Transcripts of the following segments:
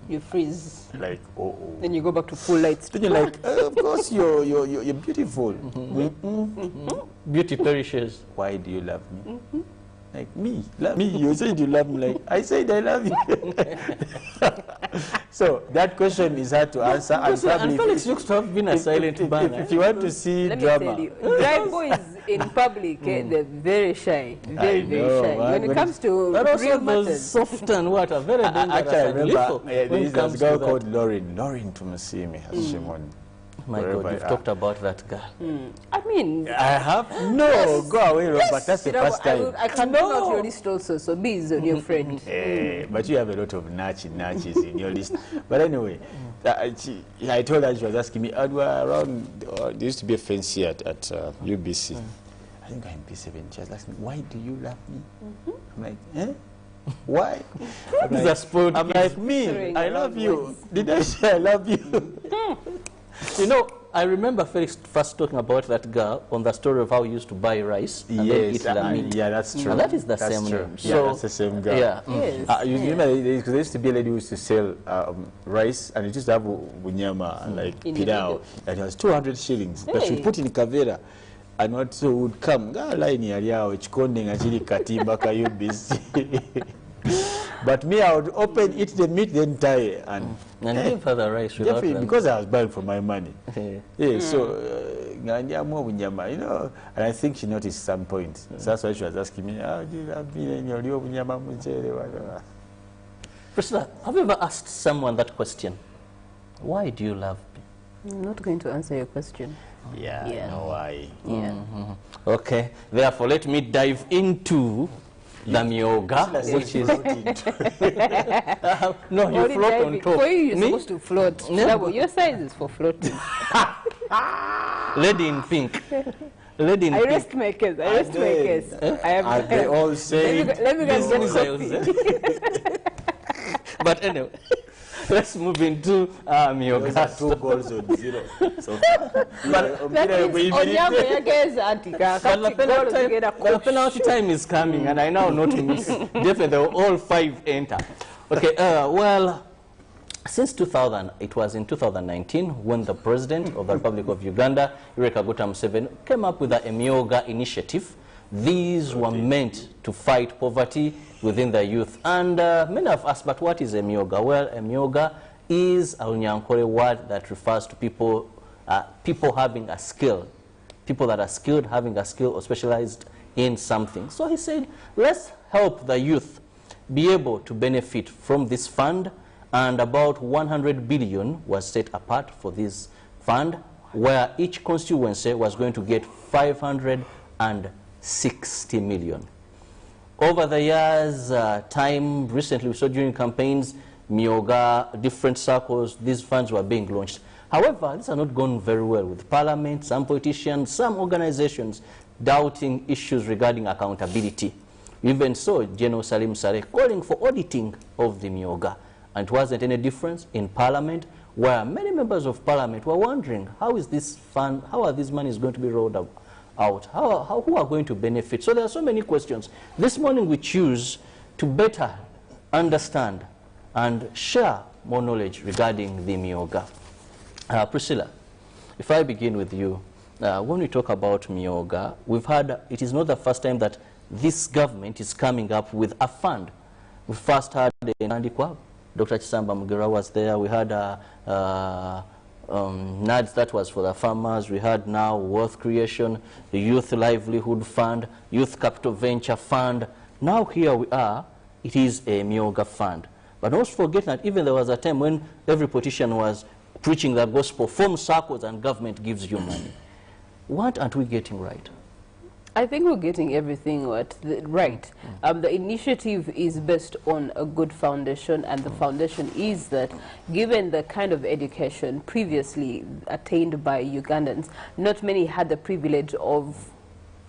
You freeze. Like, oh. Then you go back to full lights. Then you're like, of course you're beautiful. Beauty perishes. Why do you love me? Like, me, love me. You said you love me. Like, I said I love you. So that question is hard to answer. And Felix looks to have been a silent banner. If you want to see Let drama, me tell you, dry boys in public, they're very shy, very shy. When it comes to real matters, soft and what a very dangerous. actually, I remember there is a girl called Lauren Tumusimi Hashimon. My God, you've talked about that girl. I mean, I have no. Go away, Robert. That's the first time. I can bring out your list also. So B is on your friend. But you have a lot of natches in your list. But anyway, I told her, she was asking me, around, there used to be a fence here at UBC. I think I'm P7. She was asking me, why do you love me? I'm like, eh? Why? I'm like, me, I love you. Did I say I love you? You know, I remember Felix first talking about that girl on the story of how he used to buy rice and then eat lamb. Yeah, that's true. And that is the same name. So, yeah, that's the same girl. Yeah. Yes. You remember, there used to be a lady who used to sell rice, and it used to have bunyama, like pilau, and it was 200 shillings. But she put in kavera, and what so would come, line yao, chikonde ngachiri katimba ka UBC. But me, I would open, eat the meat, then tie and give her the rice without them. Because I was buying for my money. So, you know, and I think she noticed some point. So that's why she was asking me, how do you love me? Priscilla, have you ever asked someone that question? Why do you love me? I'm not going to answer your question. Yeah, I know why. Yeah. Okay, therefore let me dive into the myoga, which is no, you float on top. For you, you're supposed to float. No. Your size is for floating. Lady in pink. Lady in I pink. rest my case. I rest my case. I have. They all say. Let me go get coffee. But anyway. Let's move into myoga. 2 goals on 0. So but the penalty time is coming, and I now notice definitely all 5 enter. Okay, well, since 2000, it was in 2019 when the president of the Republic of Uganda, Yoweri Kaguta Museveni, came up with the myoga initiative. These were meant to fight poverty within the youth. And many have asked, but what is a myoga? Well, a myoga is a Lunyankore word that refers to people, people having a skill, people that are skilled, having a skill or specialized in something. So he said, let's help the youth be able to benefit from this fund, and about 100 billion was set apart for this fund, where each constituency was going to get 560 million. Over the years, time recently, we saw during campaigns, myoga, different circles, these funds were being launched. However, these are not gone very well with Parliament, some politicians, some organizations doubting issues regarding accountability. We even saw General Salim Saleh calling for auditing of the myoga. And it wasn't any difference in Parliament, where many members of Parliament were wondering, how is this fund, how are these monies going to be rolled out? Who are going to benefit? So there are so many questions. This morning we choose to better understand and share more knowledge regarding the myoga. Priscilla, if I begin with you, when we talk about myoga, we've heard it is not the first time that this government is coming up with a fund. We first had Nandikwa, Dr. Chisamba Mugera was there. We had NADS, that was for the farmers. We had now Wealth Creation, the Youth Livelihood Fund, Youth Capital Venture Fund. Now here we are, it is a myoga fund. But don't forget that even there was a time when every politician was preaching the gospel, form circles and government gives you money. What aren't we getting right? I think we're getting everything right. The initiative is based on a good foundation, and the foundation is that given the kind of education previously attained by Ugandans, not many had the privilege of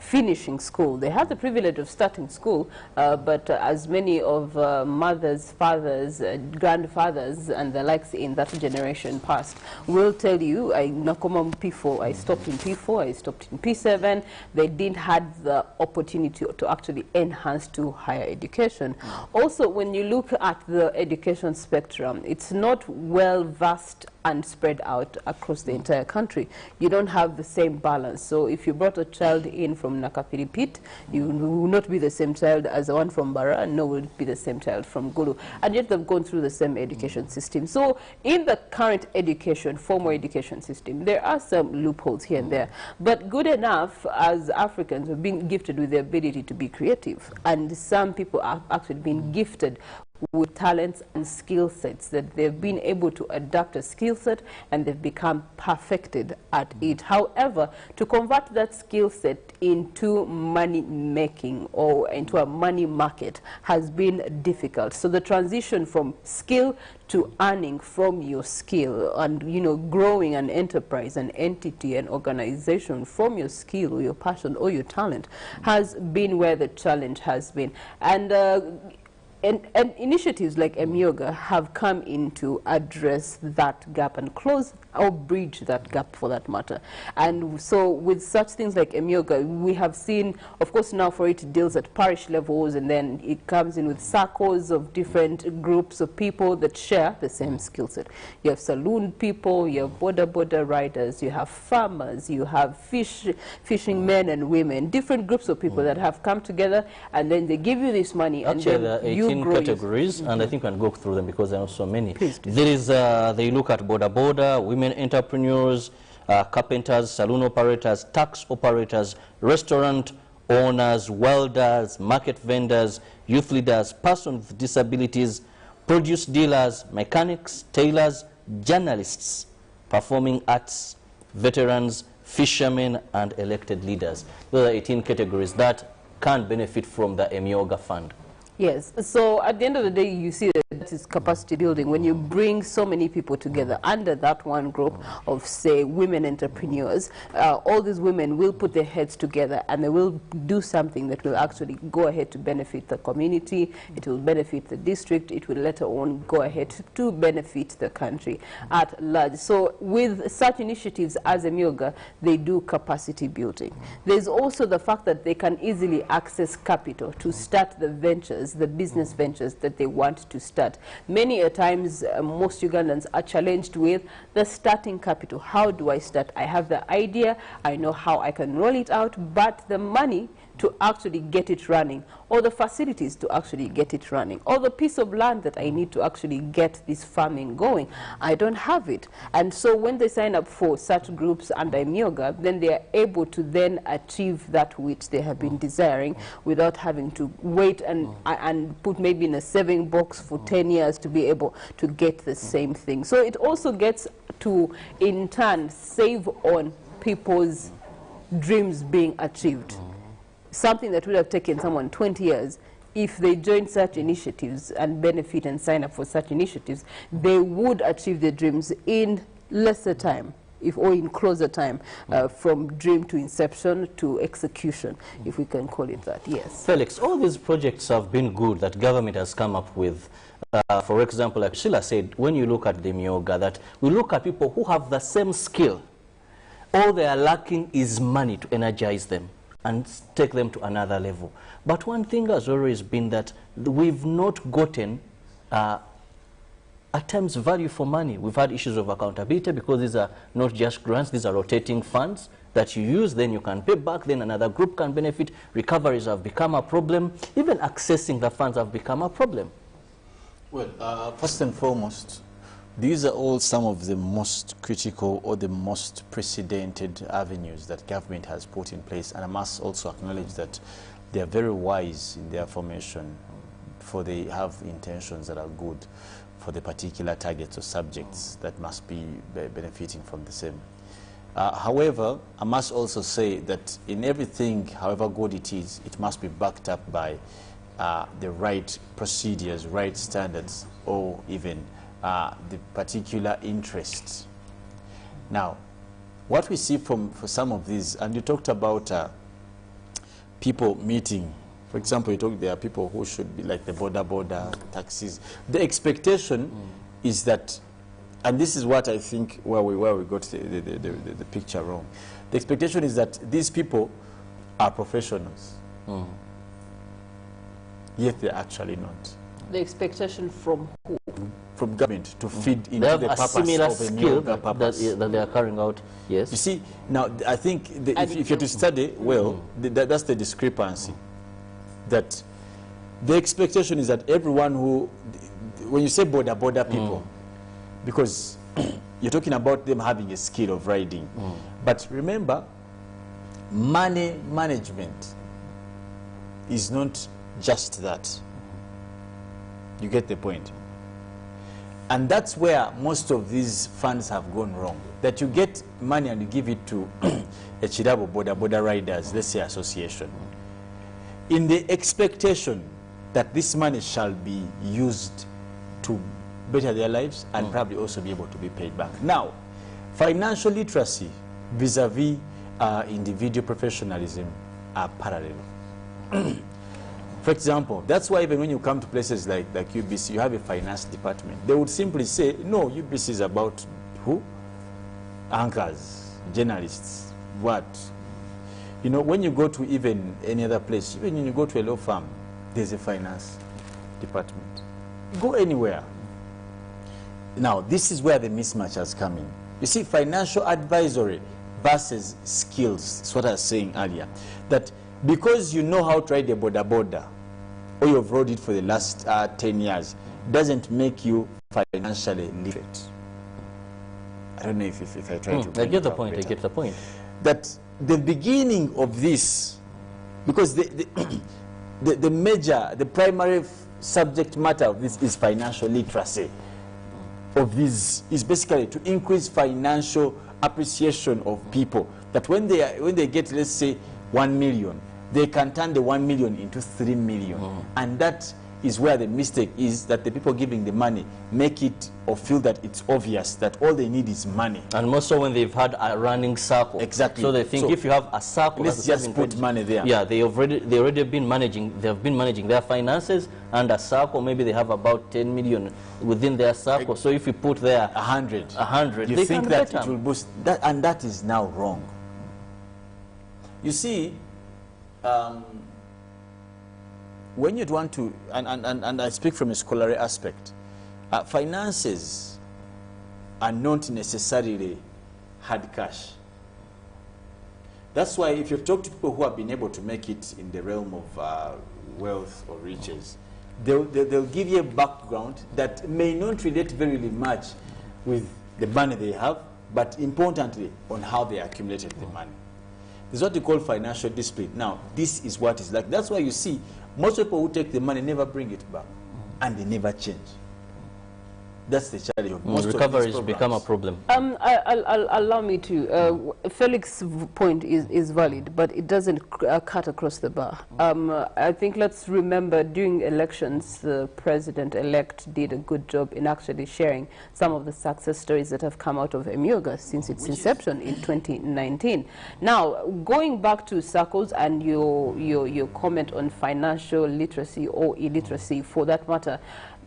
finishing school. They have the privilege of starting school, but as many of mothers, fathers, grandfathers, and the likes in that generation past will tell you, I nakoma P4, I stopped in P4, I stopped in P7. They didn't have the opportunity to actually enhance to higher education. Also, when you look at the education spectrum, it's not well vast and spread out across the entire country. You don't have the same balance. So if you brought a child in from Nakapiripit, you will not be the same child as the one from Bara, and no will be the same child from Gulu. And yet they've gone through the same education system. So in the current education, formal education system, there are some loopholes here and there. But good enough, as Africans, we've been gifted with the ability to be creative. And some people have actually been gifted with talents and skill sets that they've been able to adapt a skill set and they've become perfected at it. However, to convert that skill set into money making or into a money market has been difficult. So the transition from skill to earning from your skill and, you know, growing an enterprise, an entity, an organization from your skill or your passion or your talent has been where the challenge has been. And initiatives like Emyoga have come in to address that gap and close or bridge that gap for that matter. And so with such things like Emyoga, we have seen, of course now for it deals at parish levels, and then it comes in with circles of different groups of people that share the same skill set. You have saloon people, you have border riders, you have farmers, you have fishing men and women, different groups of people that have come together, and then they give you this money. Actually, and then you categories, and I think we can go through them because there are so many. Please. There is, they look at border, women entrepreneurs, carpenters, saloon operators, tax operators, restaurant owners, welders, market vendors, youth leaders, persons with disabilities, produce dealers, mechanics, tailors, journalists, performing arts, veterans, fishermen, and elected leaders. Those are 18 categories that can benefit from the Emyoga Fund. Yes, so at the end of the day, you see that is capacity building when you bring so many people together under that one group of, say, women entrepreneurs. All these women will put their heads together and they will do something that will actually go ahead to benefit the community, it will benefit the district, it will later on go ahead to benefit the country at large. So with such initiatives as Emyoga, they do capacity building. There's also the fact that they can easily access capital to start the ventures, the business ventures that they want to start. Many a times, most Ugandans are challenged with the starting capital. How do I start? I have the idea, I know how I can roll it out, but the money to actually get it running, or the facilities to actually get it running, or the piece of land that I need to actually get this farming going, I don't have it. And so when they sign up for such groups under Emyoga, then they are able to then achieve that which they have been desiring without having to wait and put maybe in a saving box for 10 years to be able to get the same thing. So it also gets to, in turn, save on people's dreams being achieved. Something that would have taken someone 20 years, if they join such initiatives and benefit and sign up for such initiatives, they would achieve their dreams in lesser time, or in closer time, from dream to inception to execution, if we can call it that, yes. Felix, all these projects have been good that government has come up with. For example, like Sheila said, when you look at the Emyoga, that we look at people who have the same skill. All they are lacking is money to energize them and take them to another level. But one thing has always been that we've not gotten, at times, value for money. We've had issues of accountability because these are not just grants, these are rotating funds that you use, then you can pay back, then another group can benefit. Recoveries have become a problem. Even accessing the funds have become a problem. Well, first and foremost, these are all some of the most critical or the most precedented avenues that government has put in place. And I must also acknowledge that they are very wise in their formation, for they have intentions that are good for the particular targets or subjects that must be benefiting from the same. However, I must also say that in everything, however good it is, it must be backed up by the right procedures, right standards, or even the particular interests. Now, what we see for some of these, and you talked about people meeting. For example, you talk, there are people who should be like the border taxis. The expectation is that, and this is what I think where we got the picture wrong. The expectation is that these people are professionals. Yet they're actually not. The expectation from who? From government to feed into they have the a purpose similar of a skill purpose. that they are carrying out. Yes. You see, now I think if you're to study well, that's the discrepancy. That the expectation is that everyone who, when you say border people, because you're talking about them having a skill of riding. But remember, money management is not just that. You get the point? And that's where most of these funds have gone wrong. That you get money and you give it to a Chirabo border riders, let's say association, in the expectation that this money shall be used to better their lives and probably also be able to be paid back. Now, financial literacy vis-a-vis individual professionalism are parallel. For example, that's why even when you come to places like UBC, you have a finance department. They would simply say, no, UBC is about who? Anchors, journalists, what? You know, when you go to even any other place, even when you go to a law firm, there's a finance department. Go anywhere. Now, this is where the mismatch has come in. You see, financial advisory versus skills, that's what I was saying earlier, that because you know how to ride a border, or you've rode it for the last 10 years, doesn't make you financially literate. I don't know if I try to... I get the point, better. I get the point. That the beginning of this, because the major, the primary subject matter of this is financial literacy. Of this is basically to increase financial appreciation of people. That when they get, let's say, 1 million, they can turn the 1 million into 3 million. And that is where the mistake is, that the people giving the money make it or feel that it's obvious that all they need is money. And more so when they've had a running circle. Exactly. So they think if you have a circle, let's just put money there. Yeah, they have been managing their finances, and a circle, maybe they have about 10 million within their circle. So if you put there 100, you think that it will boost that, and that is now wrong. You see, when you'd want to, and I speak from a scholarly aspect, finances are not necessarily hard cash. That's why if you talk to people who have been able to make it in the realm of wealth or riches, they'll give you a background that may not relate very much with the money they have, but importantly on how they accumulated the money. This is what they call financial discipline. Now, this is what it's like. That's why you see most people who take the money never bring it back, and they never change. That's the challenge of most recovery has become a problem. Allow me to. Felix's point is valid, but it doesn't cut across the bar. I think let's remember during elections, the president-elect did a good job in actually sharing some of the success stories that have come out of Emyoga since its inception in 2019. Now, going back to circles and your comment on financial literacy or illiteracy, for that matter.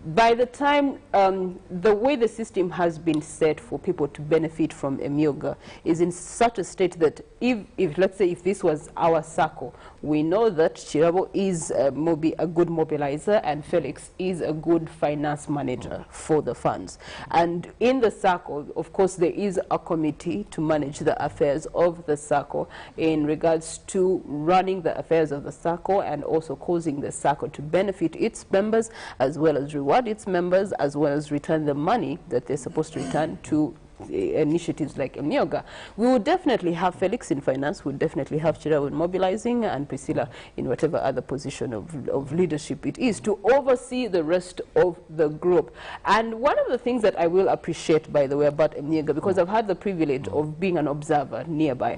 By the time, the way the system has been set for people to benefit from Emyoga is in such a state that if let's say, if this was our circle, we know that Chirabo is a good mobilizer and Felix is a good finance manager for the funds. And in the circle, of course, there is a committee to manage the affairs of the circle in regards to running the affairs of the circle and also causing the circle to benefit its members as well as reward its members, as well as return the money that they're supposed to return to initiatives like Emyoga. We would definitely have Felix in finance, we would definitely have Chirabo in mobilizing, and Priscilla in whatever other position of leadership it is, to oversee the rest of the group. And one of the things that I will appreciate, by the way, about Emyoga, because I've had the privilege of being an observer nearby,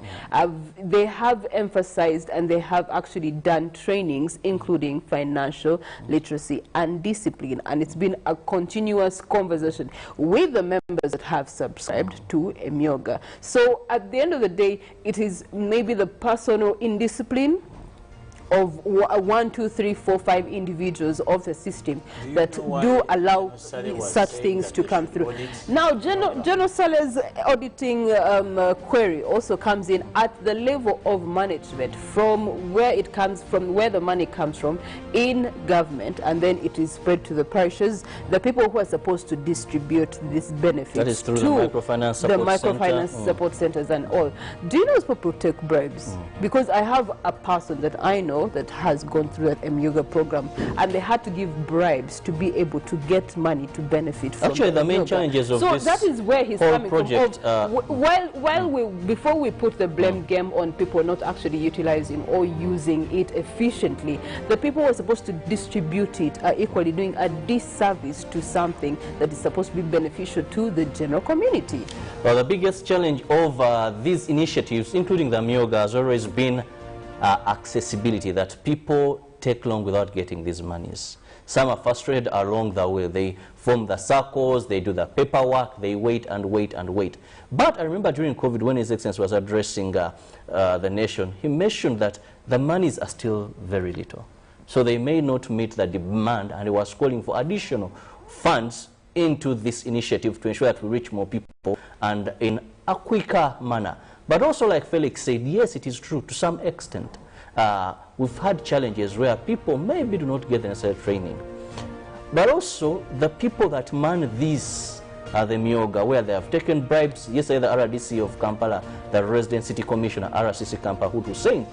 they have emphasized and they have actually done trainings including financial literacy and discipline, and it's been a continuous conversation with the members that have subscribed to Emyoga. So at the end of the day, it is maybe the personal indiscipline of 1, 2, 3, 4, 5 individuals of the system that do allow such things to come through. Now, General Saleh's auditing query also comes in at the level of management, from where it comes from, where the money comes from in government, and then it is spread to the parishes, the people who are supposed to distribute this benefit. That is through the microfinance support centers and all. Do you know those people take bribes? Because I have a person that I know that has gone through that MYOGA program, and they had to give bribes to be able to get money to benefit from. Actually, the main challenges of this, so that is where he's coming project, from. Before we put the blame game on people not actually utilizing or using it efficiently, the people who are supposed to distribute it are equally doing a disservice to something that is supposed to be beneficial to the general community. Well, the biggest challenge of these initiatives, including the MYOGA, has always been accessibility, that people take long without getting these monies. Some are frustrated along the way. They form the circles, they do the paperwork, they wait and wait and wait. But I remember during COVID, when His Excellency was addressing the nation, he mentioned that the monies are still very little. So they may not meet the demand, and he was calling for additional funds into this initiative to ensure that we reach more people and in a quicker manner. But also, like Felix said, yes, it is true to some extent. We've had challenges where people maybe do not get the necessary training. But also, the people that man these are the MYOGA, where they have taken bribes. Yesterday, the RDC of Kampala, the resident city commissioner, RCC Kampala, who was saying,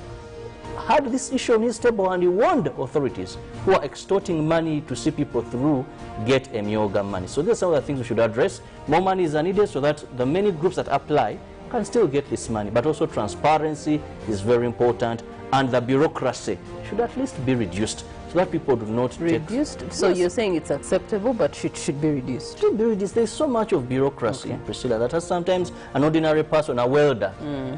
had this issue on his table, and he warned authorities who are extorting money to see people through get a MYOGA money. So these are some of the things we should address. More money is needed so that the many groups that apply can still get this money. But also transparency is very important, and the bureaucracy should at least be reduced so that people do not reduced. So yes, you're saying it's acceptable, but it should be reduced. Should be reduced. There's so much of bureaucracy, Priscilla, that sometimes an ordinary person, a welder,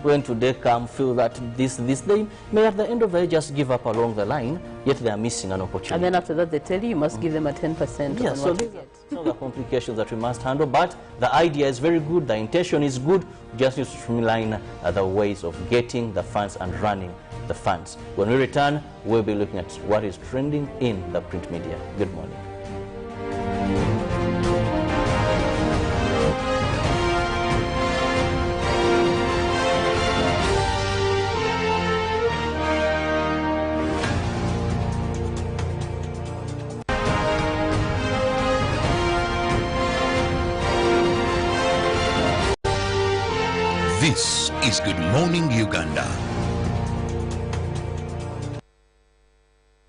when today come feel that this, they may at the end of the day just give up along the line, yet they are missing an opportunity. And then after that, they tell you must give them a 10%. Yes, so these are the complications that we must handle. But the idea is very good, the intention is good. Just need to streamline the ways of getting the funds and running the funds. When we return, we'll be looking at what is trending in the print media. Good morning. This is Good Morning Uganda.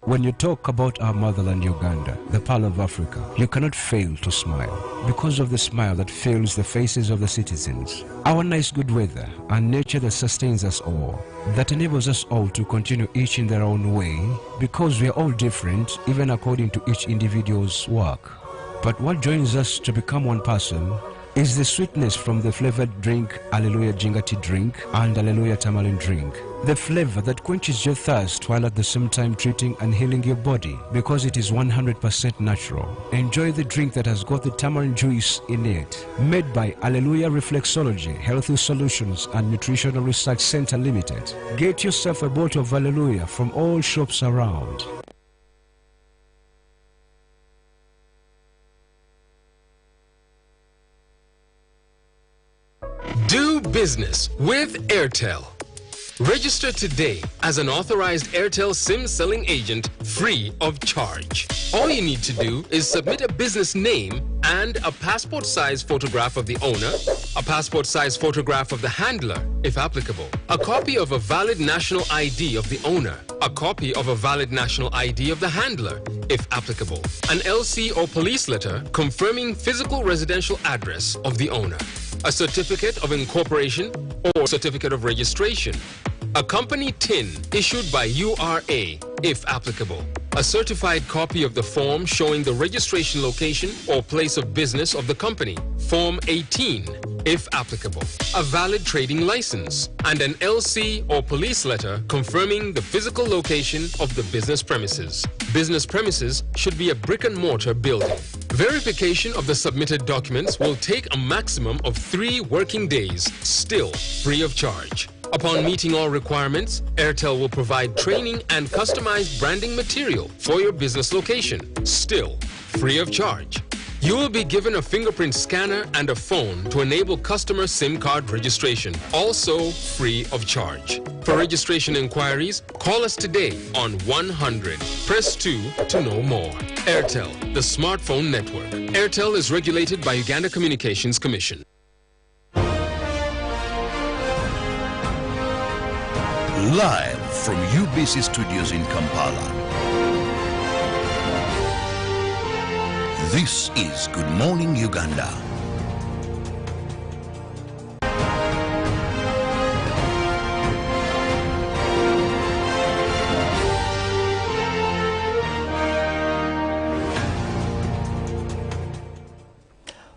When you talk about our motherland Uganda, the pearl of Africa, you cannot fail to smile because of the smile that fills the faces of the citizens. Our nice good weather and nature that sustains us all, that enables us all to continue each in their own way, because we are all different even according to each individual's work. But what joins us to become one person is the sweetness from the flavored drink Alleluia Jingati drink and Alleluia Tamarind drink. The flavor that quenches your thirst while at the same time treating and healing your body, because it is 100% natural. Enjoy the drink that has got the tamarind juice in it. Made by Alleluia Reflexology, Healthy Solutions and Nutritional Research Center Limited. Get yourself a bottle of Alleluia from all shops around. Do business with Airtel. Register today as an authorized Airtel SIM selling agent free of charge. All you need to do is submit a business name and a passport-size photograph of the owner, a passport-size photograph of the handler, if applicable, a copy of a valid national ID of the owner, a copy of a valid national ID of the handler, if applicable, an LC or police letter confirming physical residential address of the owner, a certificate of incorporation or certificate of registration, a company TIN issued by URA, if applicable, a certified copy of the form showing the registration location or place of business of the company, Form 18, if applicable, a valid trading license, and an LC or police letter confirming the physical location of the business premises. Business premises should be a brick and mortar building. Verification of the submitted documents will take a maximum of 3 working days, still free of charge. Upon meeting all requirements, Airtel will provide training and customized branding material for your business location, still free of charge. You will be given a fingerprint scanner and a phone to enable customer SIM card registration, also free of charge. For registration inquiries, call us today on 100. Press 2 to know more. Airtel, the smartphone network. Airtel is regulated by Uganda Communications Commission. Live from UBC Studios in Kampala. This is Good Morning Uganda.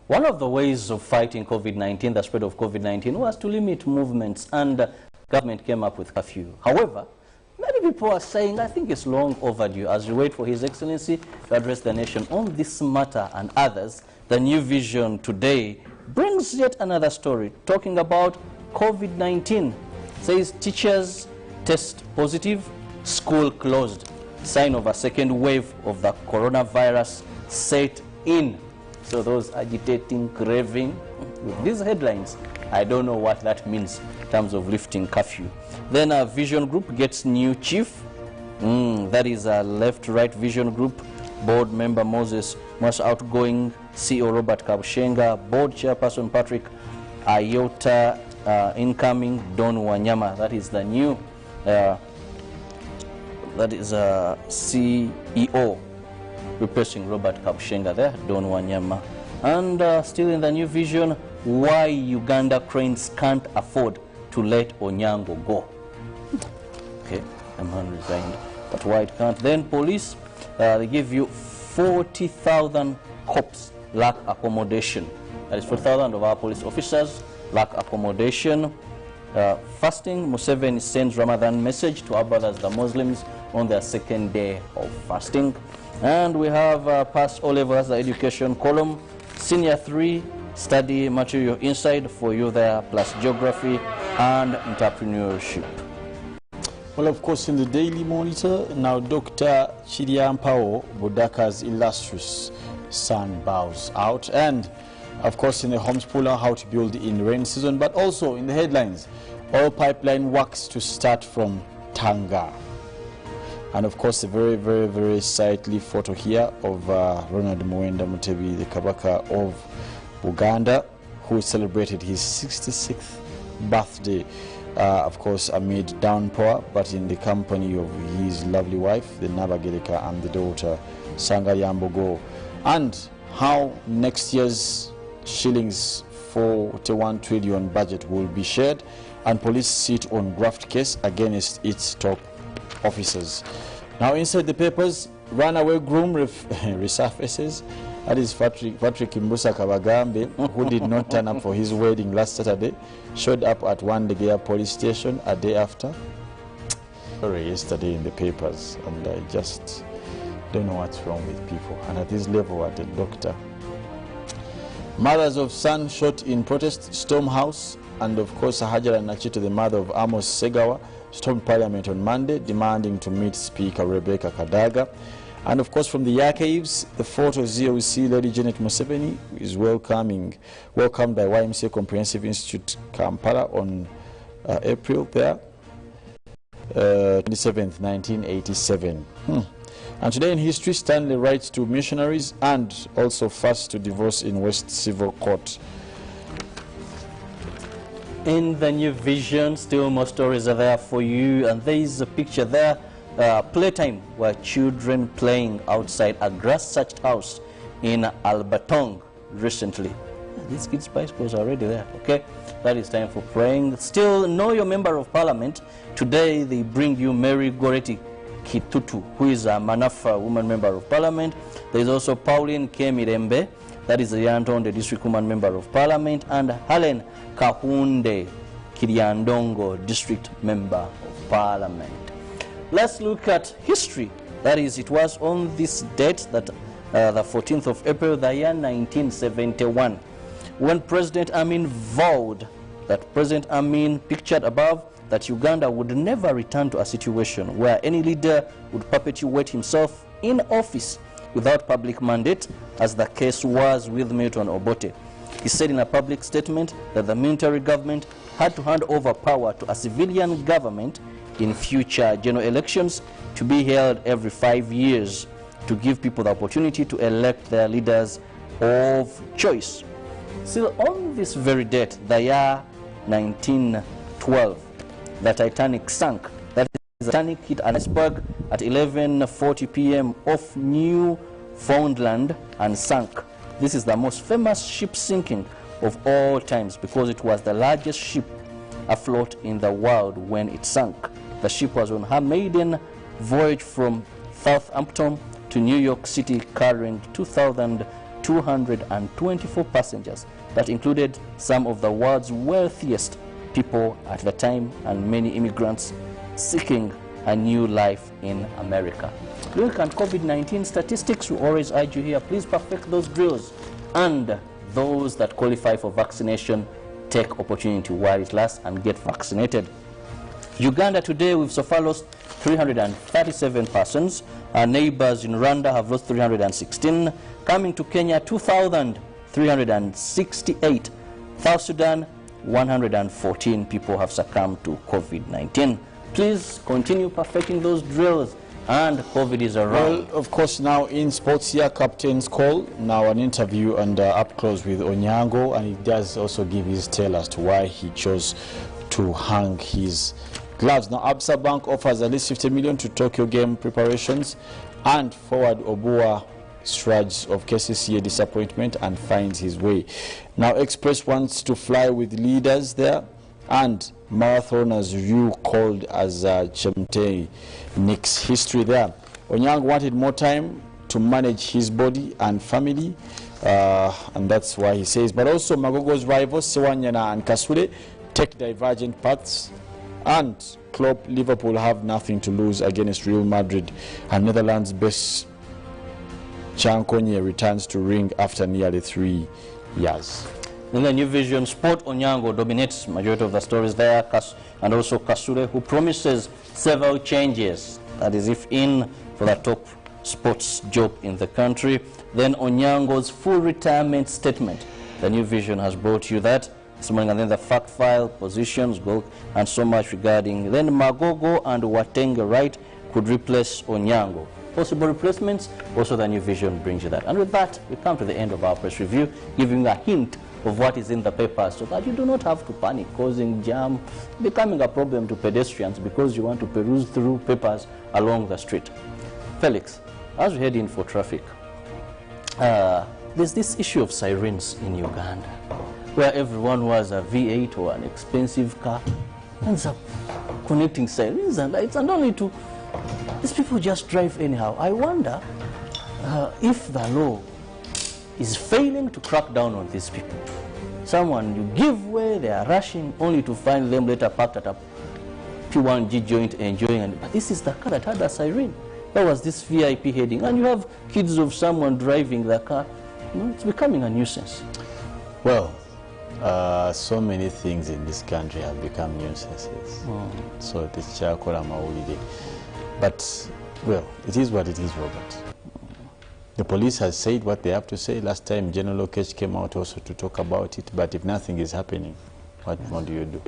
One of the ways of fighting COVID-19, the spread of COVID-19, was to limit movements, and government came up with curfew. However, many people are saying, I think it's long overdue. As we wait for His Excellency to address the nation on this matter and others, the New Vision today brings yet another story talking about COVID-19. Says teachers test positive, school closed. Sign of a second wave of the coronavirus set in. So those agitating, craving, with these headlines, I don't know what that means in terms of lifting curfew. Then a Vision Group gets new chief. That is a left-right Vision Group. Board member Moses Mas, outgoing CEO Robert Kabushenga, board chairperson Patrick Ayota, incoming Don Wanyama. That is the new CEO replacing Robert Kabushenga there, Don Wanyama. And still in the New Vision, why Uganda cranes can't afford to let Onyango go. Okay, a man resigned, but why it can't. Then police, they give you 40,000 cops lack accommodation. That is 40,000 of our police officers lack accommodation. Fasting, Museveni sends Ramadan message to our brothers, the Muslims, on their second day of fasting. And we have past O-levels, the education column, senior 3, study material inside for you there, plus geography and entrepreneurship. Well, of course, in the Daily Monitor, now Dr. Chiryampao Budaka's illustrious son bows out. And, of course, in the homeschooler, how to build in rain season. But also in the headlines, oil pipeline works to start from Tanga. And, of course, a very, very, very sightly photo here of Ronald Muwenda Mutebi, the Kabaka of Uganda, who celebrated his 66th birthday, of course, amid downpour, but in the company of his lovely wife, the Nabagereka, and the daughter, Sanga Yambogo. And how next year's shillings 41 trillion budget will be shared, and police sit on graft case against its top officers. Now inside the papers, runaway groom resurfaces. That is Patrick Mbusa Kabagambe, who did not turn up for his wedding last Saturday, showed up at Wandegea police station a day after. Sorry, yesterday in the papers, and I just don't know what's wrong with people. And at this level, at a doctor. Mothers of son shot in protest, storm house, and of course Hajara Nachito, the mother of Amos Segawa, stormed Parliament on Monday, demanding to meet Speaker Rebecca Kadaga. And of course, from the archives, the photos here we see Lady Janet Museveni is welcomed by YMCA Comprehensive Institute Kampala on April there, 27th, 1987. And today in history, Stanley writes to missionaries and also first to divorce in West Civil Court. In the New Vision, still more stories are there for you, and there is a picture there, playtime, where children playing outside a grass-thatched house in Albertong recently. These kids' bicycles are already there, okay? That is time for praying. Still, know your member of parliament. Today, they bring you Mary Goretti Kitutu, who is a Manafa woman member of parliament. There is also Pauline Kemirembe, that is the Yantonde district woman member of parliament, and Helen Kahunde Kiriandongo district member of parliament. Let's look at history. That is, it was on this date, that the 14th of April, the year 1971, when President Amin vowed, that President Amin, pictured above, that Uganda would never return to a situation where any leader would perpetuate himself in office without public mandate, as the case was with Milton Obote. He said in a public statement that the military government had to hand over power to a civilian government in future general elections to be held every 5 years to give people the opportunity to elect their leaders of choice. Still on this very date, the year 1912, the Titanic sank. That is, the Titanic hit an iceberg at 11:40 p.m. off Newfoundland and sank. This is the most famous ship sinking of all times because it was the largest ship afloat in the world when it sank. The ship was on her maiden voyage from Southampton to New York City, carrying 2,224 passengers. That included some of the world's wealthiest people at the time and many immigrants seeking a new life in America. Look at COVID-19 statistics. We always urge you here, please perfect those drills. And those that qualify for vaccination, take opportunity while it lasts and get vaccinated. Uganda today, we've so far lost 337 persons. Our neighbors in Rwanda have lost 316. Coming to Kenya, 2,368. South Sudan, 114 people have succumbed to COVID-19. Please continue perfecting those drills, and COVID is around. Well, of course, now in sports here, Captain's Call, now an interview and up close with Onyango, and he does also give his tale as to why he chose to hang his gloves. Now, Absa Bank offers at least 50 million to Tokyo game preparations, and forward Obua shrugs of KCCA disappointment and finds his way. Now, Express wants to fly with leaders there, and marathoners Ryu called as Chemte Nick's history there. Onyango wanted more time to manage his body and family, and that's why he says. But also Magogo's rivals Sewanyana and Kasule take divergent paths, and Klopp Liverpool have nothing to lose against Real Madrid, and Netherlands-based Chankonye returns to ring after nearly 3 years. In the New Vision, Sport Onyango dominates majority of the stories there, and also Kasure, who promises several changes, that is if in for the top sports job in the country. Then Onyango's full retirement statement. The New Vision has brought you that this morning, and then the fact file, positions, goal, and so much regarding. Then Magogo and Watenge Wright could replace Onyango. Possible replacements, also the New Vision brings you that. And with that, we come to the end of our press review, giving you a hint of what is in the papers so that you do not have to panic, causing jam, becoming a problem to pedestrians because you want to peruse through papers along the street. Felix, as we head in for traffic, there's this issue of sirens in Uganda, where everyone who has a V8 or an expensive car ends up connecting sirens and lights, and only to these people just drive anyhow. I wonder if the law is failing to crack down on these people. Someone, you give way, they are rushing, only to find them later parked at a P1G joint enjoying. But this is the car that had a siren. There was this VIP heading, and you have kids of someone driving the car. You know, it's becoming a nuisance. Well, so many things in this country have become nuisances. So this chakora mawulide. But, well, it is what it is, Robert. The police has said what they have to say. Last time, General Okech came out also to talk about it. But if nothing is happening, what more do you do?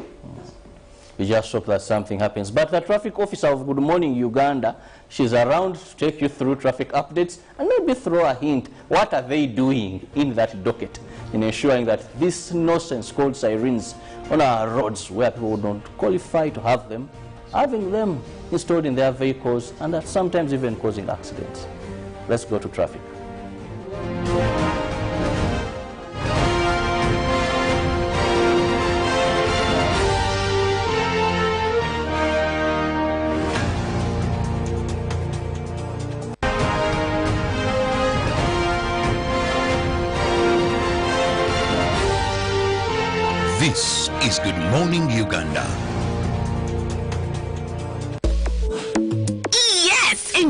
You just hope that something happens. But the traffic officer of Good Morning Uganda, she's around to take you through traffic updates and maybe throw a hint. What are they doing in that docket in ensuring that this nonsense called sirens on our roads where people don't qualify to have them, having them installed in their vehicles and that sometimes even causing accidents? Let's go to traffic. This is Good Morning Uganda.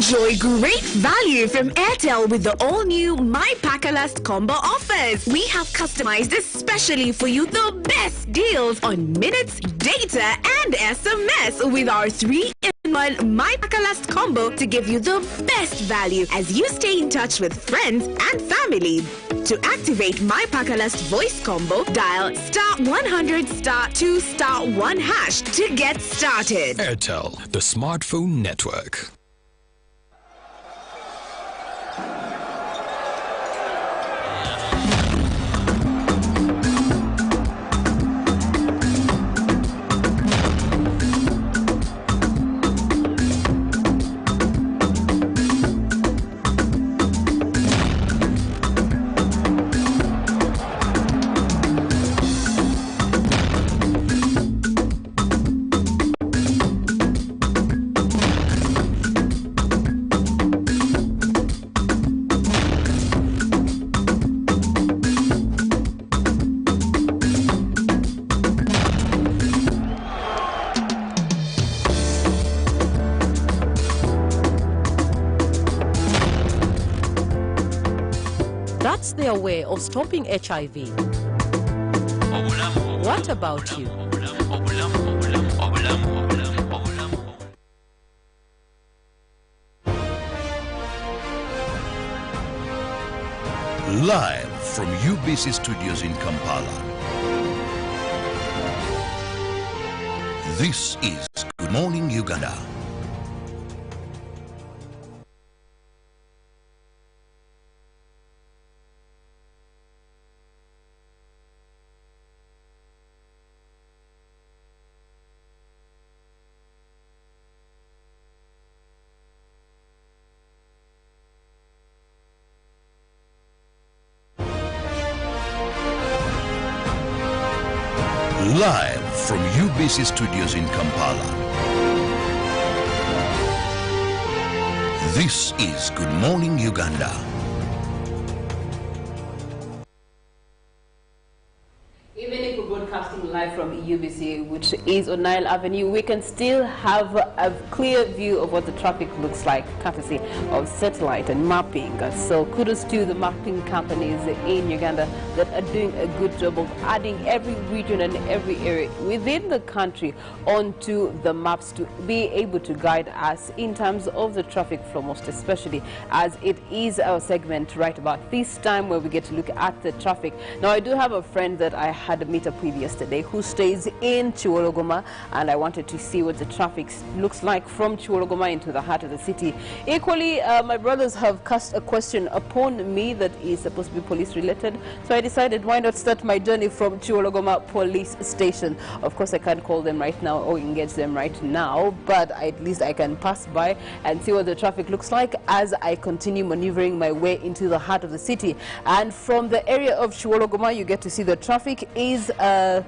Enjoy great value from Airtel with the all-new My Pakalast combo offers. We have customized especially for you the best deals on minutes, data, and SMS with our 3-in-1 My Pakalast combo to give you the best value as you stay in touch with friends and family. To activate My Pakalast voice combo, dial *100*2*1# to get started. Airtel, the smartphone network. That's their way of stopping HIV. What about you? Live from UBC Studios in Kampala. This is Good Morning Uganda. Live from UBC Studios in Kampala. This is Good Morning Uganda. Even if we're broadcasting live from UBC, which is on Nile Avenue, we can still have a clear view of what the traffic looks like, courtesy of satellite and mapping. So kudos to the mapping companies in Uganda that are doing a good job of adding every region and every area within the country onto the maps to be able to guide us in terms of the traffic flow, most especially as it is our segment right about this time where we get to look at the traffic. Now, I do have a friend that I had a meetup with yesterday who stays in Chiwologoma, and I wanted to see what the traffic looks like from Chiwologoma into the heart of the city. Equally, my brothers have cast a question upon me that is supposed to be police related, so I decided why not start my journey from Chiwologoma police station. Of course, I can't call them right now or engage them right now, but at least I can pass by and see what the traffic looks like as I continue maneuvering my way into the heart of the city. And from the area of Chiwologoma, you get to see the traffic is a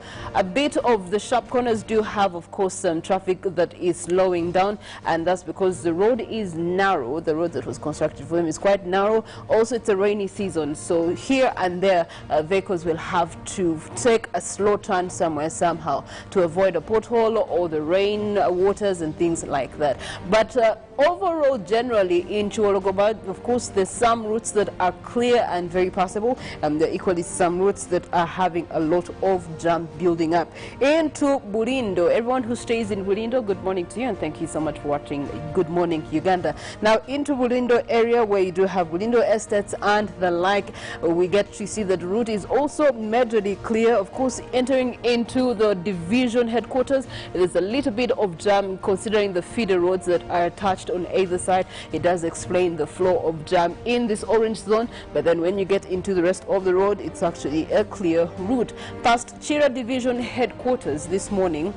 bit of the sharp corners do have, of course, some traffic that is slowing down, and that's because the road is narrow. The road that was constructed for them is quite narrow. Also, it's a rainy season, so here and there vehicles will have to take a slow turn somewhere somehow to avoid a pothole or the rain waters and things like that. But overall, generally in Chiwologoma, of course, there's some routes that are clear and very passable, and there are equally some routes that are having a lot of jam building up. Into Burindo, everyone who stays in Burindo, good morning to you, and thank you so much for watching Good Morning Uganda. Now, into Burindo area where you do have Burindo estates and the like, we get to see that the route is also majorly clear. Of course, entering into the division headquarters, there's a little bit of jam considering the feeder roads that are attached on either side. It does explain the flow of jam in this orange zone, but then when you get into the rest of the road, it's actually a clear route. Past Chira Division headquarters this morning,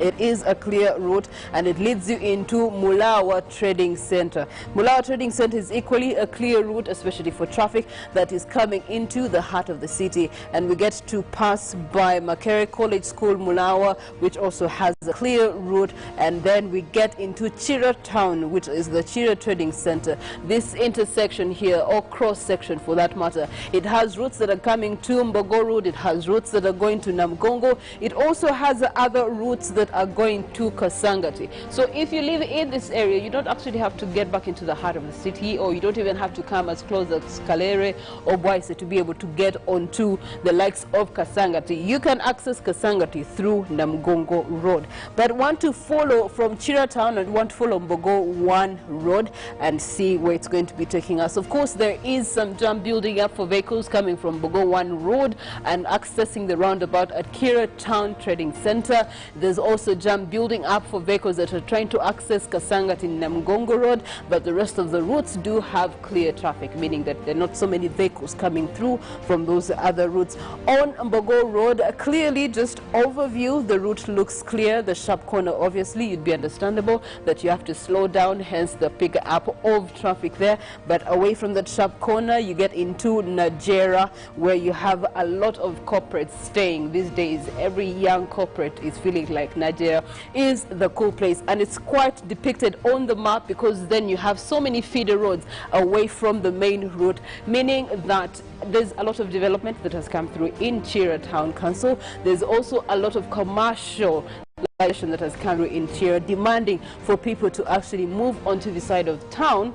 it is a clear route and it leads you into Mulawa Trading Center. Mulawa Trading Center is equally a clear route, especially for traffic that is coming into the heart of the city. And we get to pass by Makerere College School, Mulawa, which also has a clear route, and then we get into Chira town, which is the Chira Trading Center. This intersection here, or cross section for that matter, it has routes that are coming to Mbogo Road, it has routes that are going to Namgongo, it also has other routes that are going to Kasangati. So if you live in this area, you don't actually have to get back into the heart of the city, or you don't even have to come as close as Kalere or Bwaise to be able to get onto the likes of Kasangati. You can access Kasangati through Namgongo Road. But want to follow from Chira town and want to follow Mbogo 1 Road and see where it's going to be taking us. Of course, there is some jam building up for vehicles coming from Mbogo 1 Road and accessing the roundabout at Chira Town Trading Center. There's also jam building up for vehicles that are trying to access Kasangati in Namgongo Road, but the rest of the routes do have clear traffic, meaning that there are not so many vehicles coming through from those other routes. On Mbogo Road, clearly, just overview, the route looks clear. The sharp corner, obviously, you'd be understandable that you have to slow down, hence the pick up of traffic there. But away from that sharp corner, you get into Nigeria, where you have a lot of corporates staying these days. Every young corporate is feeling like Nigeria is the cool place, and it's quite depicted on the map, because then you have so many feeder roads away from the main route, meaning that there's a lot of development that has come through in Chira Town Council. There's also a lot of commercial that has come through in Chira, demanding for people to actually move onto the side of town,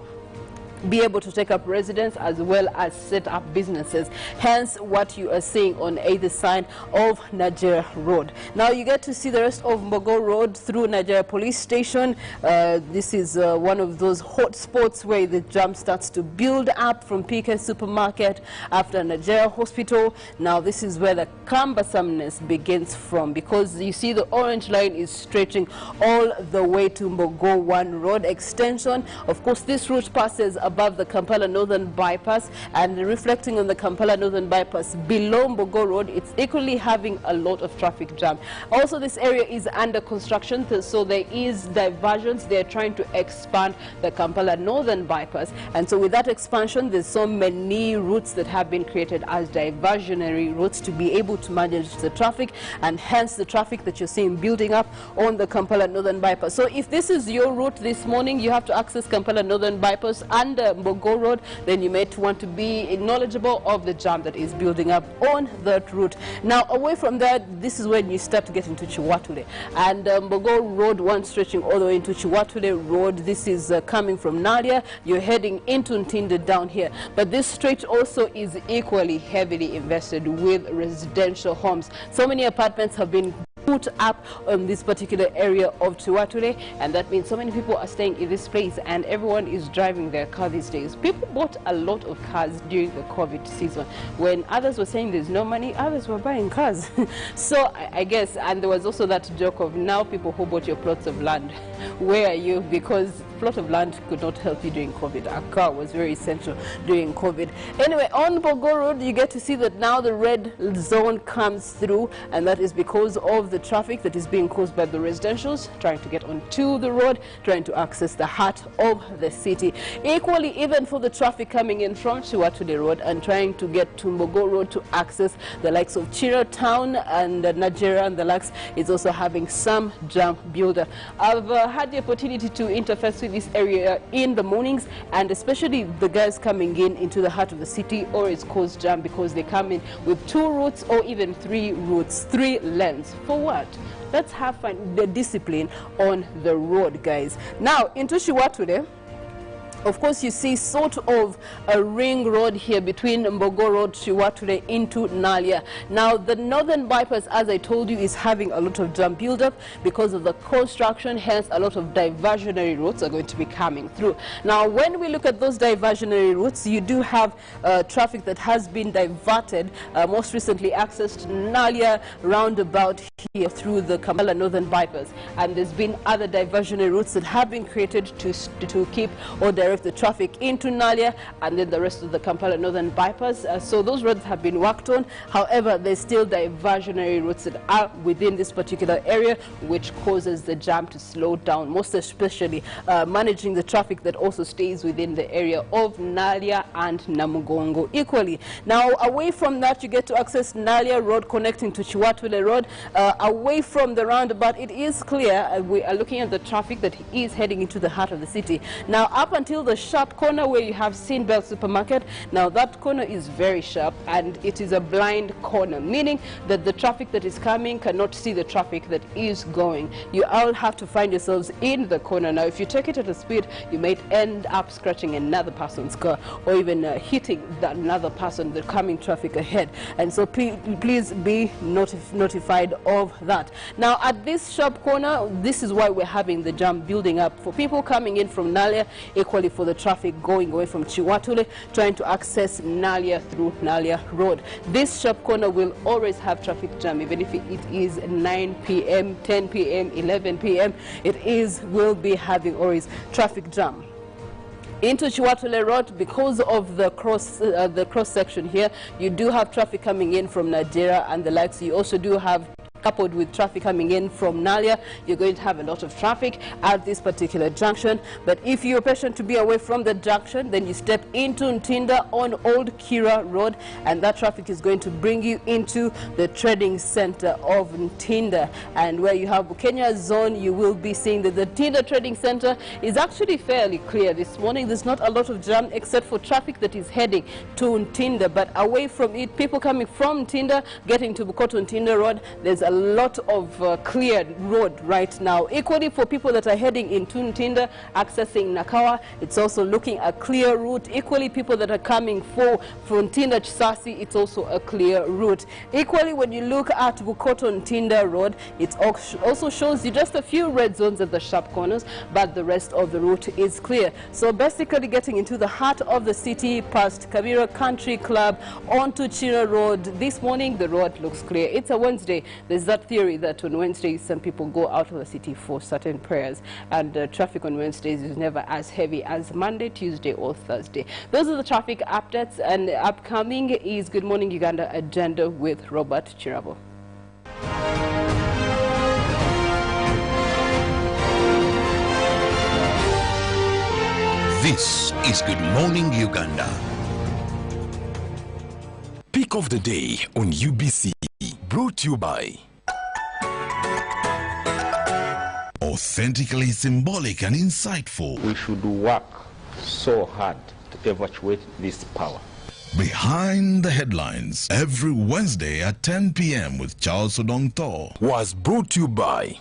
be able to take up residence as well as set up businesses. Hence what you are seeing on either side of Nigeria Road. Now you get to see the rest of Mbogo Road through Nigeria Police Station. This is one of those hot spots where the jam starts to build up from PK Supermarket after Nigeria Hospital. Now this is where the cumbersomeness begins from, because you see the orange line is stretching all the way to Mbogo 1 Road extension. Of course, this route passes above the Kampala Northern Bypass, and reflecting on the Kampala Northern Bypass below Mbogo Road, it's equally having a lot of traffic jam. Also, this area is under construction, so there is diversions. They're trying to expand the Kampala Northern Bypass, and so with that expansion, there's so many routes that have been created as diversionary routes to be able to manage the traffic, and hence the traffic that you're seeing building up on the Kampala Northern Bypass. So if this is your route this morning, you have to access Kampala Northern Bypass and Mbogo Road, then you may want to be knowledgeable of the jam that is building up on that route. Now, away from that, this is when you start to get into Chiwatule, and Mbogo Road 1 stretching all the way into Chiwatule Road. This is coming from Nalia. You're heading into Ntinde down here, but this stretch also is equally heavily invested with residential homes. So many apartments have been put up on this particular area of Chiwatule, and that means so many people are staying in this place, and everyone is driving their car these days. People bought a lot of cars during the COVID season. When others were saying there's no money, others were buying cars. So I guess, and there was also that joke of, now people who bought your plots of land, where are you? Because plot of land could not help you during COVID. A car was very essential during COVID. Anyway, on Mbogo Road, you get to see that now the red zone comes through, and that is because of the traffic that is being caused by the residentials trying to get onto the road, trying to access the heart of the city. Equally, even for the traffic coming in from Chiwatule Road and trying to get to Mbogo Road to access the likes of Chira Town and Nigeria and the likes, is also having some jam builder. I've had the opportunity to interface with this area in the mornings, and especially the guys coming in into the heart of the city, or it's caused jam because they come in with 2 routes or even 3 routes, 3 lanes. For what? Let's have fun, the discipline on the road, guys. Now into Chiwatule, of course, you see sort of a ring road here between Mbogo Road, Chiwatule into Nalia. Now, the northern bypass, as I told you, is having a lot of jam build-up because of the construction. Hence, a lot of diversionary routes are going to be coming through. Now, when we look at those diversionary routes, you do have traffic that has been diverted, most recently accessed Nalia roundabout here through the Kampala Northern Bypass. And there's been other diversionary routes that have been created to keep or direct the traffic into Nalia and then the rest of the Kampala Northern Bypass. So those roads have been worked on. However, there's still diversionary routes that are within this particular area, which causes the jam to slow down, most especially managing the traffic that also stays within the area of Nalia and Namugongo equally. Now, away from that, you get to access Nalia Road connecting to Chiwatule Road. away from the roundabout, it is clear. We are looking at the traffic that is heading into the heart of the city. Now, up until the sharp corner where you have Sinbel Supermarket, now that corner is very sharp and it is a blind corner, meaning that the traffic that is coming cannot see the traffic that is going. You all have to find yourselves in the corner. Now, if you take it at a speed, you might end up scratching another person's car or even hitting another person, the coming traffic ahead. And so please be notified of that. Now, at this sharp corner, this is why we're having the jam building up for people coming in from Nalia, equally for the traffic going away from Chiwatule, trying to access Nalia through Nalia Road. This sharp corner will always have traffic jam, even if it is 9 p.m., 10 p.m., 11 p.m. Will be having always traffic jam. Into Chiwatule Road, because of the cross section here, you do have traffic coming in from Nigeria and the likes. You also do have, coupled with traffic coming in from Nalia, you're going to have a lot of traffic at this particular junction. But if you're patient to be away from the junction, then you step into Ntinda on Old Kira Road, and that traffic is going to bring you into the trading center of Ntinda. And where you have Bukenya Zone, you will be seeing that the Ntinda Trading Center is actually fairly clear this morning. There's not a lot of jam except for traffic that is heading to Ntinda, but away from it, people coming from Ntinda getting to Bukoto Ntinda Road, there's a lot of cleared road right now. Equally for people that are heading into Ntinda, accessing Nakawa, it's also looking a clear route. Equally people that are coming from Ntinda Chisasi, it's also a clear route. Equally when you look at Bukoto Ntinda Road, it also shows you just a few red zones at the sharp corners, but the rest of the route is clear. So basically getting into the heart of the city, past Kabira Country Club, onto Chira Road, this morning the road looks clear. It's a Wednesday. There's that theory that on Wednesdays some people go out of the city for certain prayers, and traffic on Wednesdays is never as heavy as Monday, Tuesday or Thursday. Those are the traffic updates, and upcoming is Good Morning Uganda Agenda with Robert Chirabo. This is Good Morning Uganda. Pick of the day on UBC, brought to you by Authentically symbolic and insightful. We should work so hard to evacuate this power. Behind the Headlines, every Wednesday at 10 p.m. with Charles Odong-Thor. was brought to you by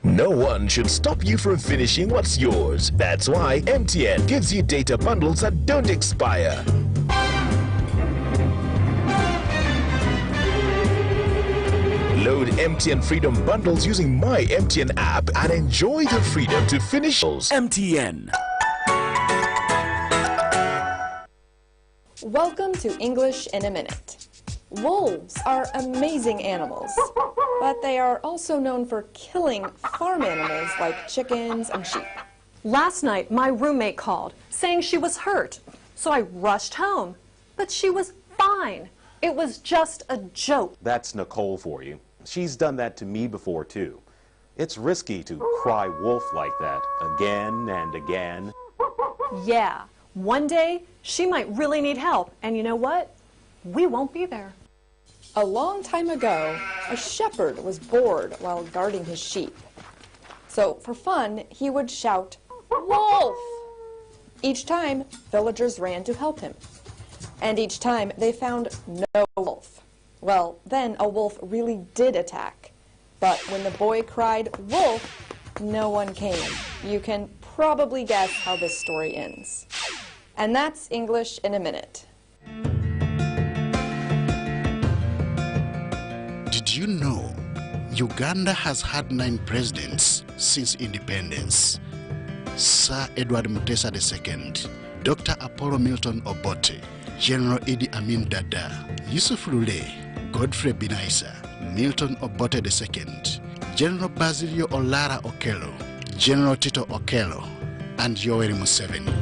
No one should stop you from finishing what's yours. That's why MTN gives you data bundles that don't expire. Load MTN Freedom bundles using My MTN app and enjoy the freedom to finish. MTN. Welcome to English in a Minute. Wolves are amazing animals, but they are also known for killing farm animals like chickens and sheep. Last night, my roommate called, saying she was hurt. So I rushed home, but she was fine. It was just a joke. That's Nicole for you. She's done that to me before, too. It's risky to cry wolf like that again and again. Yeah, one day she might really need help, and you know what? We won't be there. A long time ago, a shepherd was bored while guarding his sheep. So, for fun, he would shout, "Wolf!" Each time, villagers ran to help him. And each time, they found no wolf. Well, then a wolf really did attack. But when the boy cried, "Wolf!" no one came. You can probably guess how this story ends. And that's English in a Minute. Did you know Uganda has had 9 presidents since independence? Sir Edward Mutesa II, Dr. Apollo Milton Obote, General Idi Amin Dada, Yusuf Lule, Godfrey Binaisa, Milton Obote II, General Basilio Olara Okello, General Tito Okello, and Yoweri Museveni.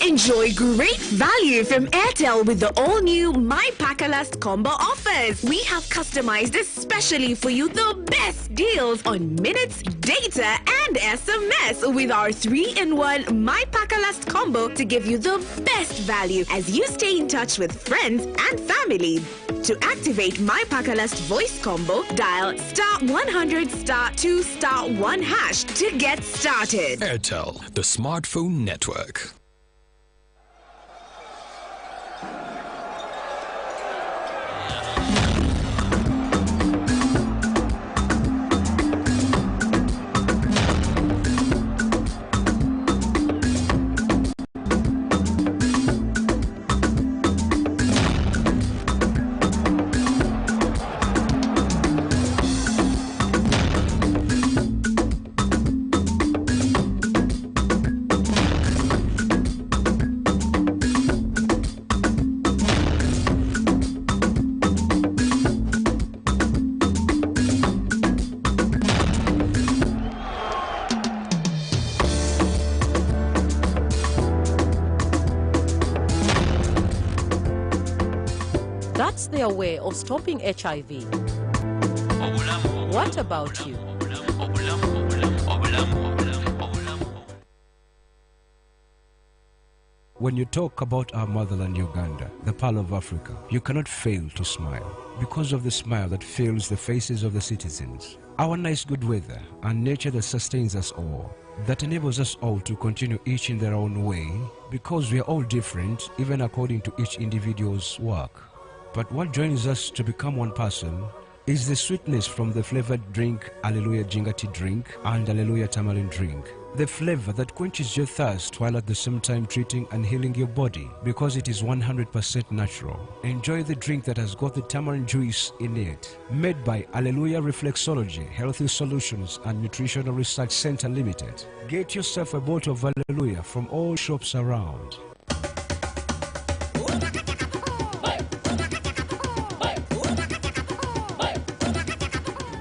Enjoy great value from Airtel with the all-new My Pakalast combo offers. We have customized especially for you the best deals on minutes, data, and and SMS with our 3-in-1 My Pakalast combo to give you the best value as you stay in touch with friends and family. To activate My Pakalast voice combo, dial *100 *2 *1 hash to get started. Airtel, the smartphone network. That's their way of stopping HIV. What about you? When you talk about our motherland Uganda, the pearl of Africa, you cannot fail to smile because of the smile that fills the faces of the citizens. Our nice good weather and nature that sustains us all, that enables us all to continue each in their own way because we are all different even according to each individual's work. But what joins us to become one person is the sweetness from the flavored drink Alleluia Jingati drink and Alleluia Tamarind drink. The flavor that quenches your thirst while at the same time treating and healing your body because it is 100% natural. Enjoy the drink that has got the tamarind juice in it. Made by Alleluia Reflexology, Healthy Solutions and Nutritional Research Center Limited. Get yourself a bottle of Alleluia from all shops around.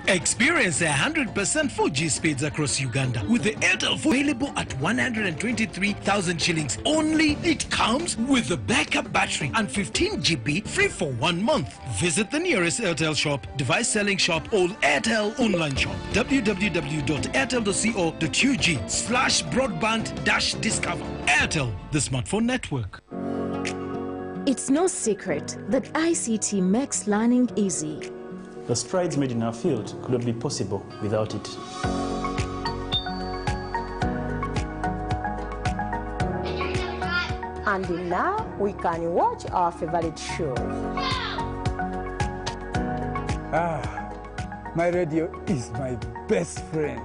Experience 100% 4G speeds across Uganda with the Airtel 4 available at 123,000 shillings only. It comes with a backup battery and 15 GB free for 1 month. Visit the nearest Airtel shop, device selling shop or Airtel online shop. www.airtel.co.ug/broadband-discover. Airtel, the smartphone network. It's no secret that ICT makes learning easy. The strides made in our field could not be possible without it. And now we can watch our favorite show. My radio is my best friend.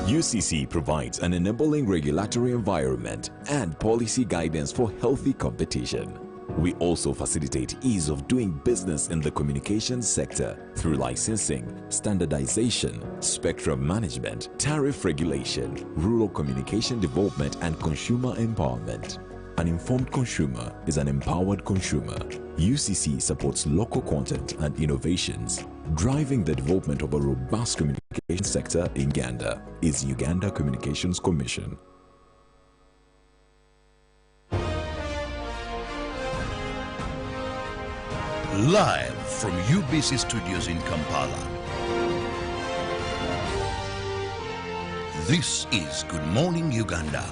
UCC provides an enabling regulatory environment and policy guidance for healthy competition. We also facilitate ease of doing business in the communications sector through licensing, standardization, spectrum management, tariff regulation, rural communication development, and consumer empowerment. An informed consumer is an empowered consumer. UCC supports local content and innovations. Driving the development of a robust communication sector in Uganda is Uganda Communications Commission. Live from UBC Studios in Kampala. This is Good Morning Uganda.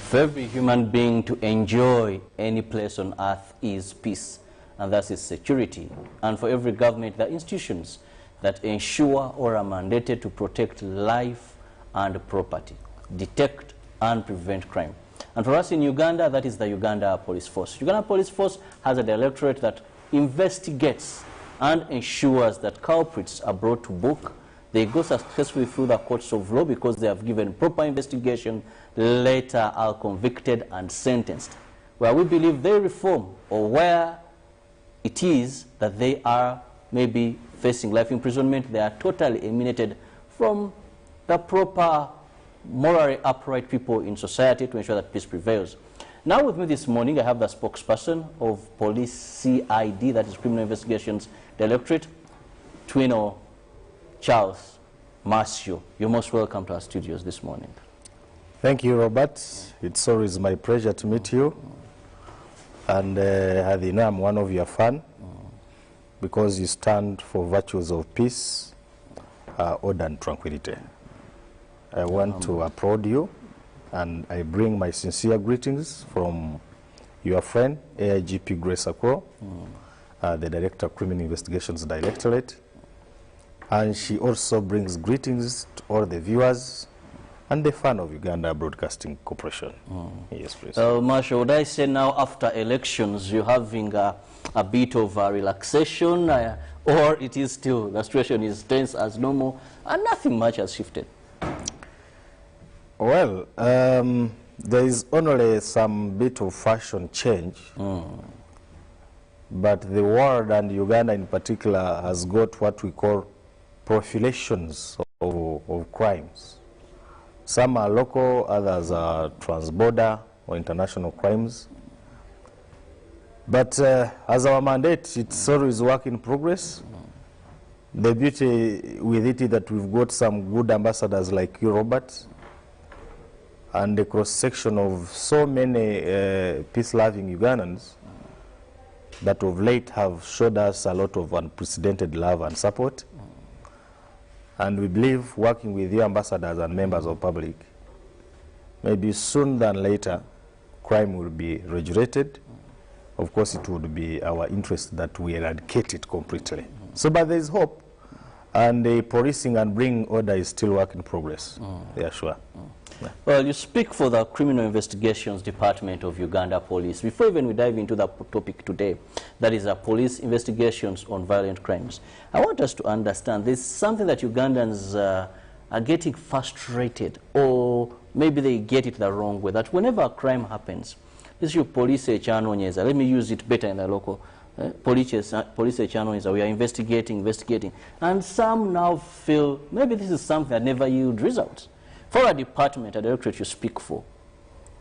For every human being to enjoy any place on earth is peace, and that is security. And for every government, there are institutions that ensure or are mandated to protect life and property, detect and prevent crime. And for us in Uganda, that is the Uganda Police Force. Uganda Police Force has a directorate that investigates and ensures that culprits are brought to book. They go successfully through the courts of law because they have given proper investigation, later are convicted and sentenced. Where we believe they reform, or where it is that they are maybe facing life imprisonment, they are totally eliminated from the proper, morally upright people in society to ensure that peace prevails. Now with me this morning, I have the spokesperson of Police CID, that is Criminal Investigations Directorate, Twino Charles Marcio. You're most welcome to our studios this morning. Thank you, Robert. It's always my pleasure to meet you. And as you know, I'm one of your fans because you stand for virtues of peace, order, and tranquility. I want to applaud you, and I bring my sincere greetings from your friend, AIGP Grace Akuro, the Director of Criminal Investigations Directorate. And she also brings greetings to all the viewers and the fan of Uganda Broadcasting Corporation. Yes, please. Marshal, would I say now after elections you're having a bit of a relaxation, or it is still, the situation is tense as normal and nothing much has shifted? Well, there is only some bit of fashion change, but the world and Uganda in particular has got what we call profilations of crimes. Some are local, others are transborder or international crimes. But as our mandate, it's always work in progress. The beauty with it is that we've got some good ambassadors like you, Robert, and the cross-section of so many peace-loving Ugandans that of late have showed us a lot of unprecedented love and support. And we believe working with you ambassadors and members of public, maybe sooner than later, crime will be regulated. Of course, it would be our interest that we eradicate it completely. So, but there is hope, and the policing and bringing order is still work in progress. Yeah, sure. Yeah. Well, you speak for the Criminal Investigations Department of Uganda Police. Before even we dive into the topic today, that is police investigations on violent crimes, I want us to understand there's something that Ugandans are getting frustrated, or maybe they get it the wrong way, that whenever a crime happens, this is your police chanonyeza, let me use it better in the local police chanonyeza, we are investigating, and some now feel maybe this is something that never yield results. For a department, a directorate you speak for,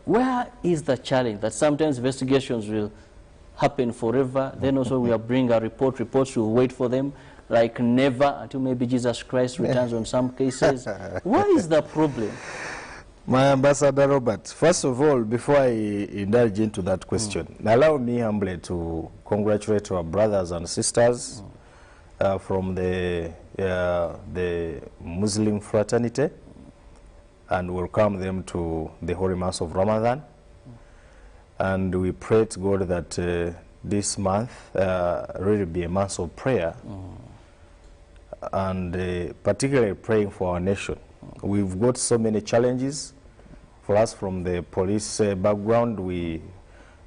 where is the challenge that sometimes investigations will happen forever, then also we are bringing a reports will wait for them like never until maybe Jesus Christ returns on some cases? What is the problem? My Ambassador Robert, first of all, before I indulge into that question, allow me humbly to congratulate our brothers and sisters from the Muslim fraternity and welcome them to the Holy Mass of Ramadan. And we pray to God that this month really be a month of prayer, and particularly praying for our nation. We've got so many challenges. For us from the police background, we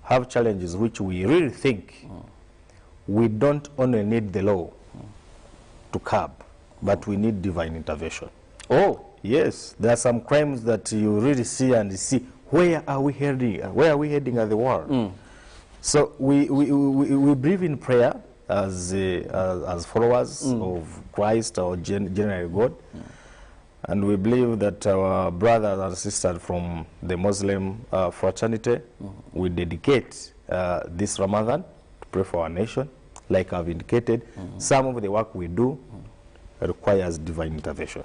have challenges which we really think we don't only need the law to curb, but we need divine intervention. Oh, yes, there are some crimes that you really see and see, where are we heading? Where are we heading as the world? So we believe in prayer as followers of Christ, our general God. And we believe that our brothers and sisters from the Muslim fraternity will dedicate this Ramadan to pray for our nation. Like I've indicated, some of the work we do requires divine intervention.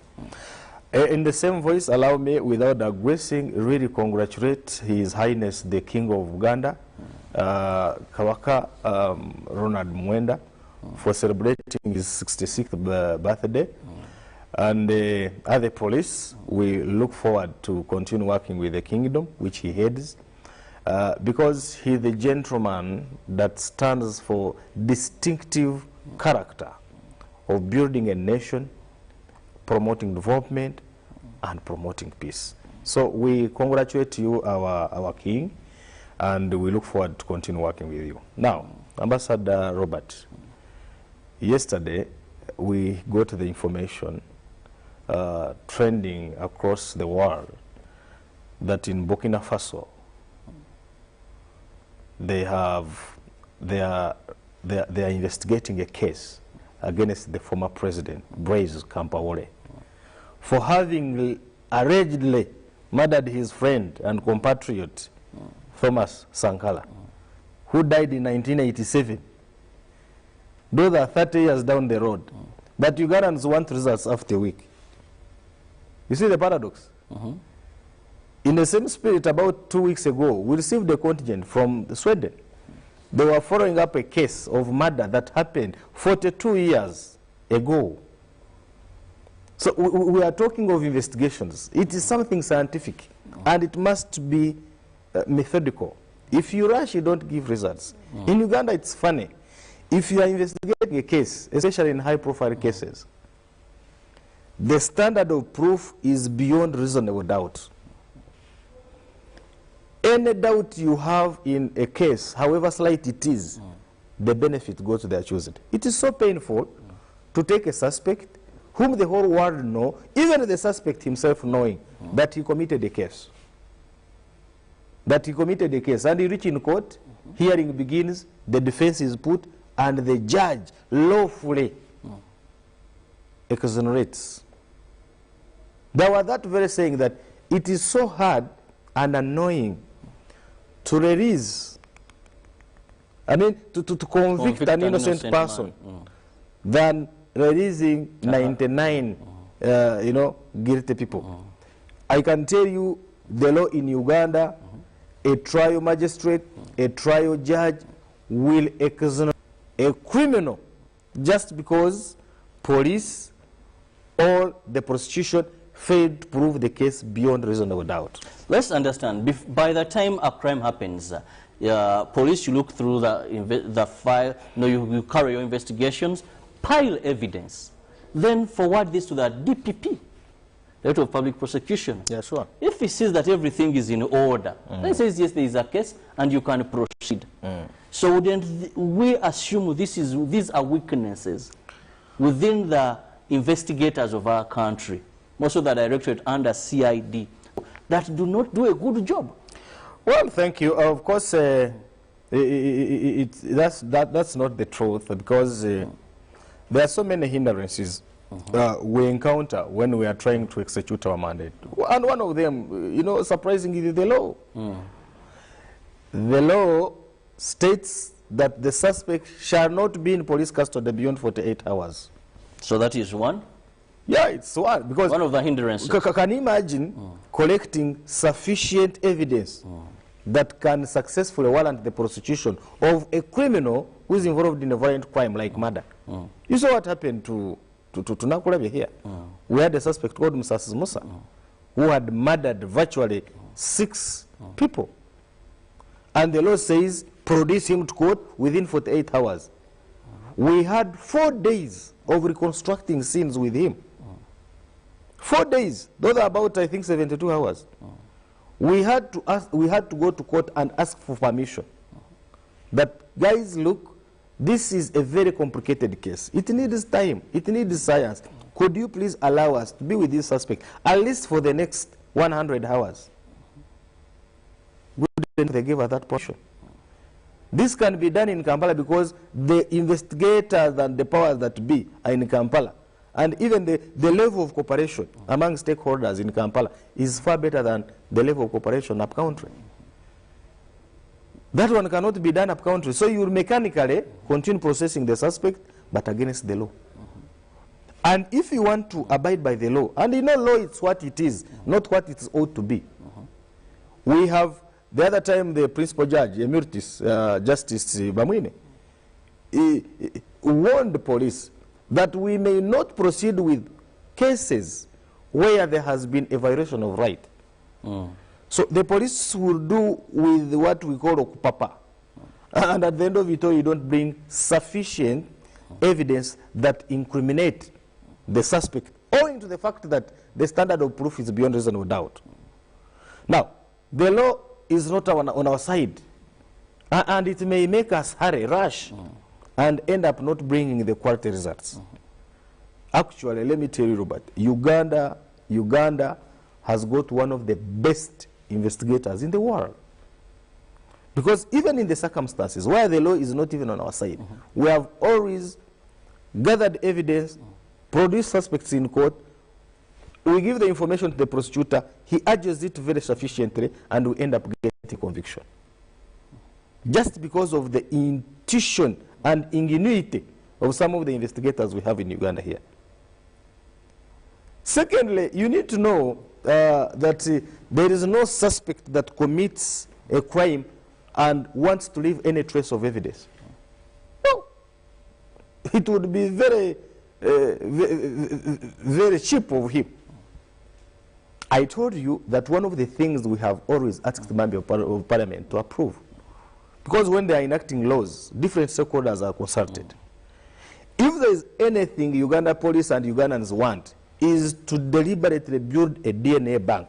In the same voice, allow me, without digressing, really congratulate His Highness the King of Uganda, Kawaka Ronald Mwenda, for celebrating his 66th birthday. And as the police, we look forward to continue working with the kingdom, which he heads, because he's the gentleman that stands for distinctive character of building a nation, promoting development, and promoting peace. So we congratulate you, our king, and we look forward to continue working with you. Now, Ambassador Robert, yesterday we got the information trending across the world that in Burkina Faso they are investigating a case against the former president, Blaise Compaoré, for having allegedly murdered his friend and compatriot, Thomas Sankara, who died in 1987. Those are 30 years down the road. But Ugandans want results after a week. You see the paradox? In the same spirit, about 2 weeks ago, we received a contingent from Sweden. They were following up a case of murder that happened 42 years ago. So we are talking of investigations. It is something scientific, and it must be methodical. If you rush, you don't give results. In Uganda, it's funny. If you are investigating a case, especially in high-profile cases, the standard of proof is beyond reasonable doubt. Any doubt you have in a case, however slight it is, the benefit goes to the accused. It is so painful to take a suspect whom the whole world knows, even the suspect himself knowing that he committed a case. And he reaches in court, hearing begins, the defense is put, and the judge lawfully exonerates. There was that very saying that it is so hard and annoying to release, to convict an innocent person than releasing 99 guilty people. I can tell you the law in Uganda, a trial magistrate, a trial judge will exonerate a criminal just because police or the prosecution failed to prove the case beyond reasonable doubt. Let's understand, by the time a crime happens, police, you look through the file, you carry your investigations, pile evidence, then forward this to the DPP, Director of Public Prosecution. Yeah, sure. If he sees that everything is in order, then he says, yes, there is a case, and you can proceed. So wouldn't we assume these are weaknesses within the investigators of our country, most of the directorate under CID, that do not do a good job? Well, thank you. Of course, that's not the truth, because there are so many hindrances we encounter when we are trying to execute our mandate. And one of them, surprisingly, is the law. The law states that the suspect shall not be in police custody beyond 48 hours. So that is one? Yeah, it's one. Because one of the hindrances. Can you imagine collecting sufficient evidence that can successfully warrant the prosecution of a criminal who is involved in a violent crime like murder? You saw what happened to Nakulabye here. We had a suspect called Mrs. Musa who had murdered virtually 6 people. And the law says produce him to court within 48 hours. We had 4 days of reconstructing scenes with him. 4 days. Those are about, I think, 72 hours. We had to go to court and ask for permission. But guys, look, this is a very complicated case. It needs time. It needs science. Could you please allow us to be with this suspect at least for the next 100 hours? They gave us that portion. This can be done in Kampala because the investigators and the powers that be are in Kampala. And even the level of cooperation among stakeholders in Kampala is far better than the level of cooperation up country. That one cannot be done up country. So you will mechanically continue processing the suspect, but against the law. And if you want to abide by the law, and law is what it is, not what it ought to be. We have, the other time, the principal judge, Emeritus Justice Bamwine, he warned the police that we may not proceed with cases where there has been a violation of right. So the police will do with what we call okupapa. And at the end of it all, you don't bring sufficient evidence that incriminate the suspect, owing to the fact that the standard of proof is beyond reasonable doubt. Now, the law is not on our side, and it may make us rush, and end up not bringing the quality results. Actually, let me tell you, Robert, Uganda has got one of the best investigators in the world. Because even in the circumstances where the law is not even on our side, we have always gathered evidence, produced suspects in court. We give the information to the prosecutor, he urges it very sufficiently, and we end up getting conviction. Just because of the intuition and ingenuity of some of the investigators we have in Uganda here. Secondly, you need to know that there is no suspect that commits a crime and wants to leave any trace of evidence. No. It would be very, very cheap of him. I told you that one of the things we have always asked the Member of Parliament to approve, because when they are enacting laws, different stakeholders are consulted. If there is anything Uganda police and Ugandans want, is to deliberately build a DNA bank.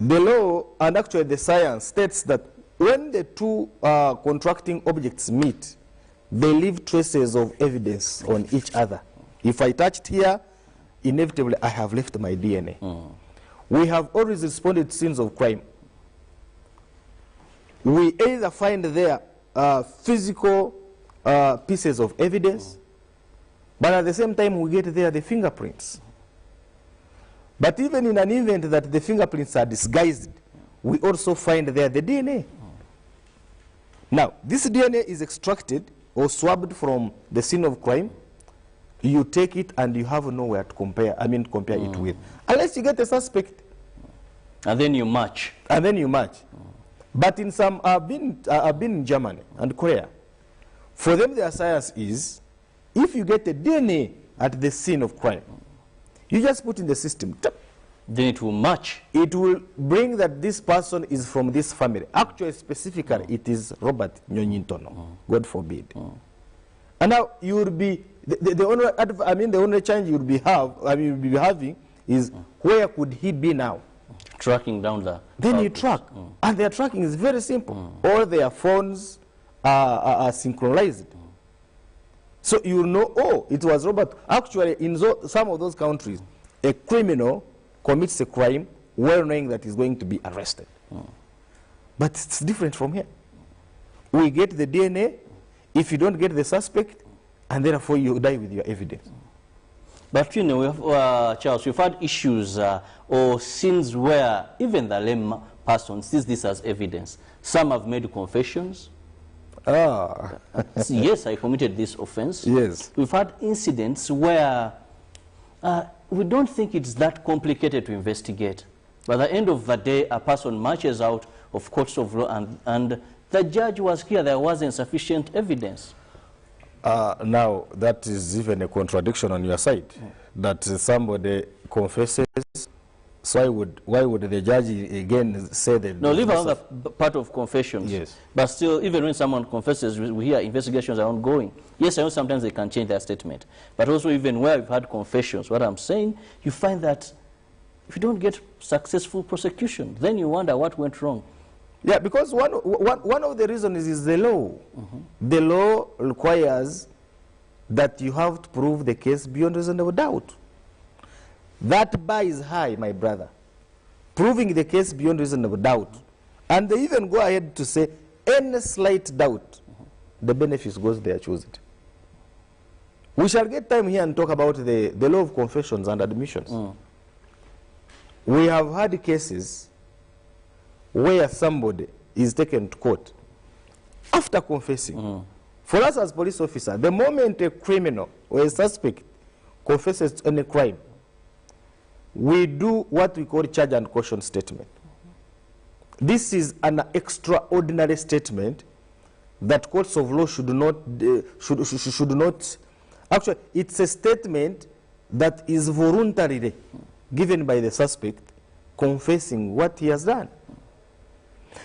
The law and actually the science states that when the two contracting objects meet, they leave traces of evidence on each other. If I touched here, inevitably I have left my DNA. We have always responded to scenes of crime. We either find there physical pieces of evidence, but at the same time we get there the fingerprints. But even in an event that the fingerprints are disguised, we also find there the DNA. Now, this DNA is extracted or swabbed from the scene of crime. You take it and you have nowhere to compare, compare it with. Unless you get a suspect. And then you match. And then you match. But in some, I've been in Germany and Korea. For them, their science is, if you get a DNA at the scene of crime, you just put in the system. Then it will match. It will bring that this person is from this family. Actually, specifically, it is Robert Nyonyintono. God forbid. And now you will be the only change you'll be having is where could he be now? Tracking down the. Then you track, and their tracking is very simple. All their phones are synchronized. So you know, oh, it was Robert. Actually, in some of those countries, a criminal commits a crime well knowing that he's going to be arrested. But it's different from here. We get the DNA. If you don't get the suspect, and therefore you die with your evidence. But you know, we have, Charles, we've had issues or scenes where even the lame person sees this as evidence. Some have made confessions. Yes, I committed this offense. Yes. We've had incidents where we don't think it's that complicated to investigate. By the end of the day, a person marches out of courts of law and the judge was clear there wasn't sufficient evidence. Now, that is even a contradiction on your side, that somebody confesses, so why would the judge again say that? No, leave out the part of confessions. Yes. But still, even when someone confesses, we hear investigations are ongoing. Yes, I know sometimes they can change their statement. But also even where we've had confessions, what I'm saying, you find that if you don't get successful prosecution, then you wonder what went wrong. Yeah, because one of the reasons is the law. The law requires that you have to prove the case beyond reasonable doubt. That bar is high, my brother. Proving the case beyond reasonable doubt. And they even go ahead to say, any slight doubt, the benefits goes there, choose it. We shall get time here and talk about the law of confessions and admissions. We have had cases where somebody is taken to court after confessing. For us as police officers, the moment a criminal or a suspect confesses to any crime, we do what we call charge and caution statement. This is an extraordinary statement that courts of law should not, actually, it's a statement that is voluntarily given by the suspect confessing what he has done.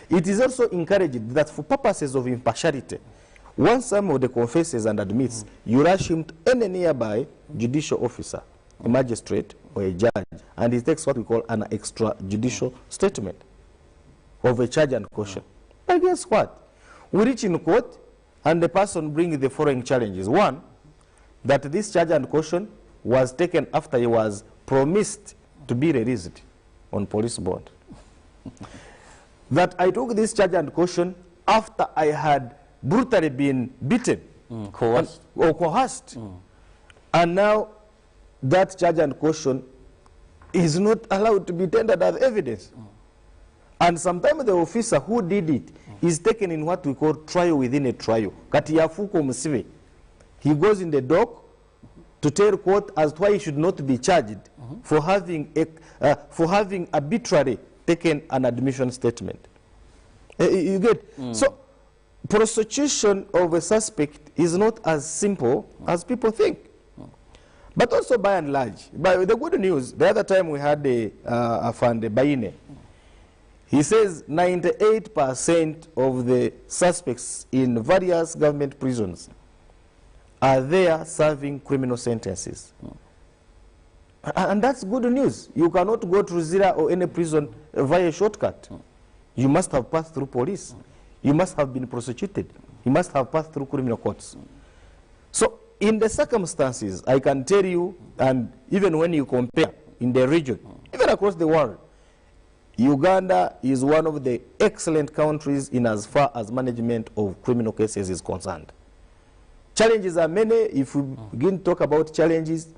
It is also encouraged that for purposes of impartiality, once somebody confesses and admits, you rush him to any nearby judicial officer, a magistrate or a judge, and he takes what we call an extrajudicial statement of a charge and caution. But guess what? We reach in court and the person brings the following challenges. One, that this charge and caution was taken after he was promised to be released on police bond. That I took this charge and caution after I had brutally been beaten coerced. or coerced. And now that charge and caution is not allowed to be tendered as evidence. And sometimes the officer who did it is taken in what we call trial within a trial. He goes in the dock to tell court as to why he should not be charged for having arbitrarily taken an admission statement. You get? So prosecution of a suspect is not as simple as people think. But also by and large, by the good news, the other time we had a Afande Baine. He says 98% of the suspects in various government prisons are there serving criminal sentences. And that's good news. You cannot go to Zira or any prison via a shortcut. You must have passed through police. You must have been prosecuted. You must have passed through criminal courts. So in the circumstances, I can tell you, and even when you compare in the region, even across the world, Uganda is one of the excellent countries in as far as management of criminal cases is concerned. Challenges are many. If we begin to talk about challenges,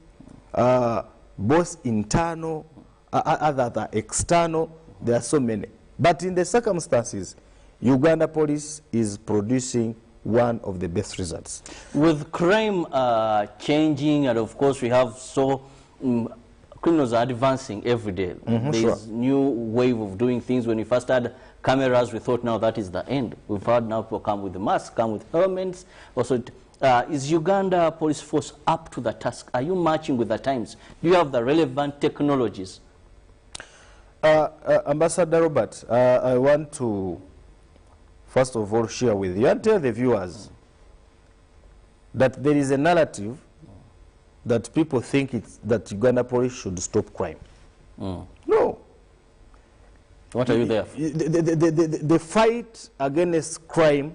both internal, other than external, there are so many. But in the circumstances, Uganda police is producing one of the best results. With crime changing, and of course we have criminals are advancing every day. There's new wave of doing things. When we first had cameras, we thought now that is the end. We've had now people come with the masks, come with helmets. Also, is Uganda police force up to the task? Are you marching with the times? Do you have the relevant technologies? Ambassador Robert, I want to first of all share with you and tell the viewers that there is a narrative that people think that Uganda police should stop crime. No. What are you there for? The fight against crime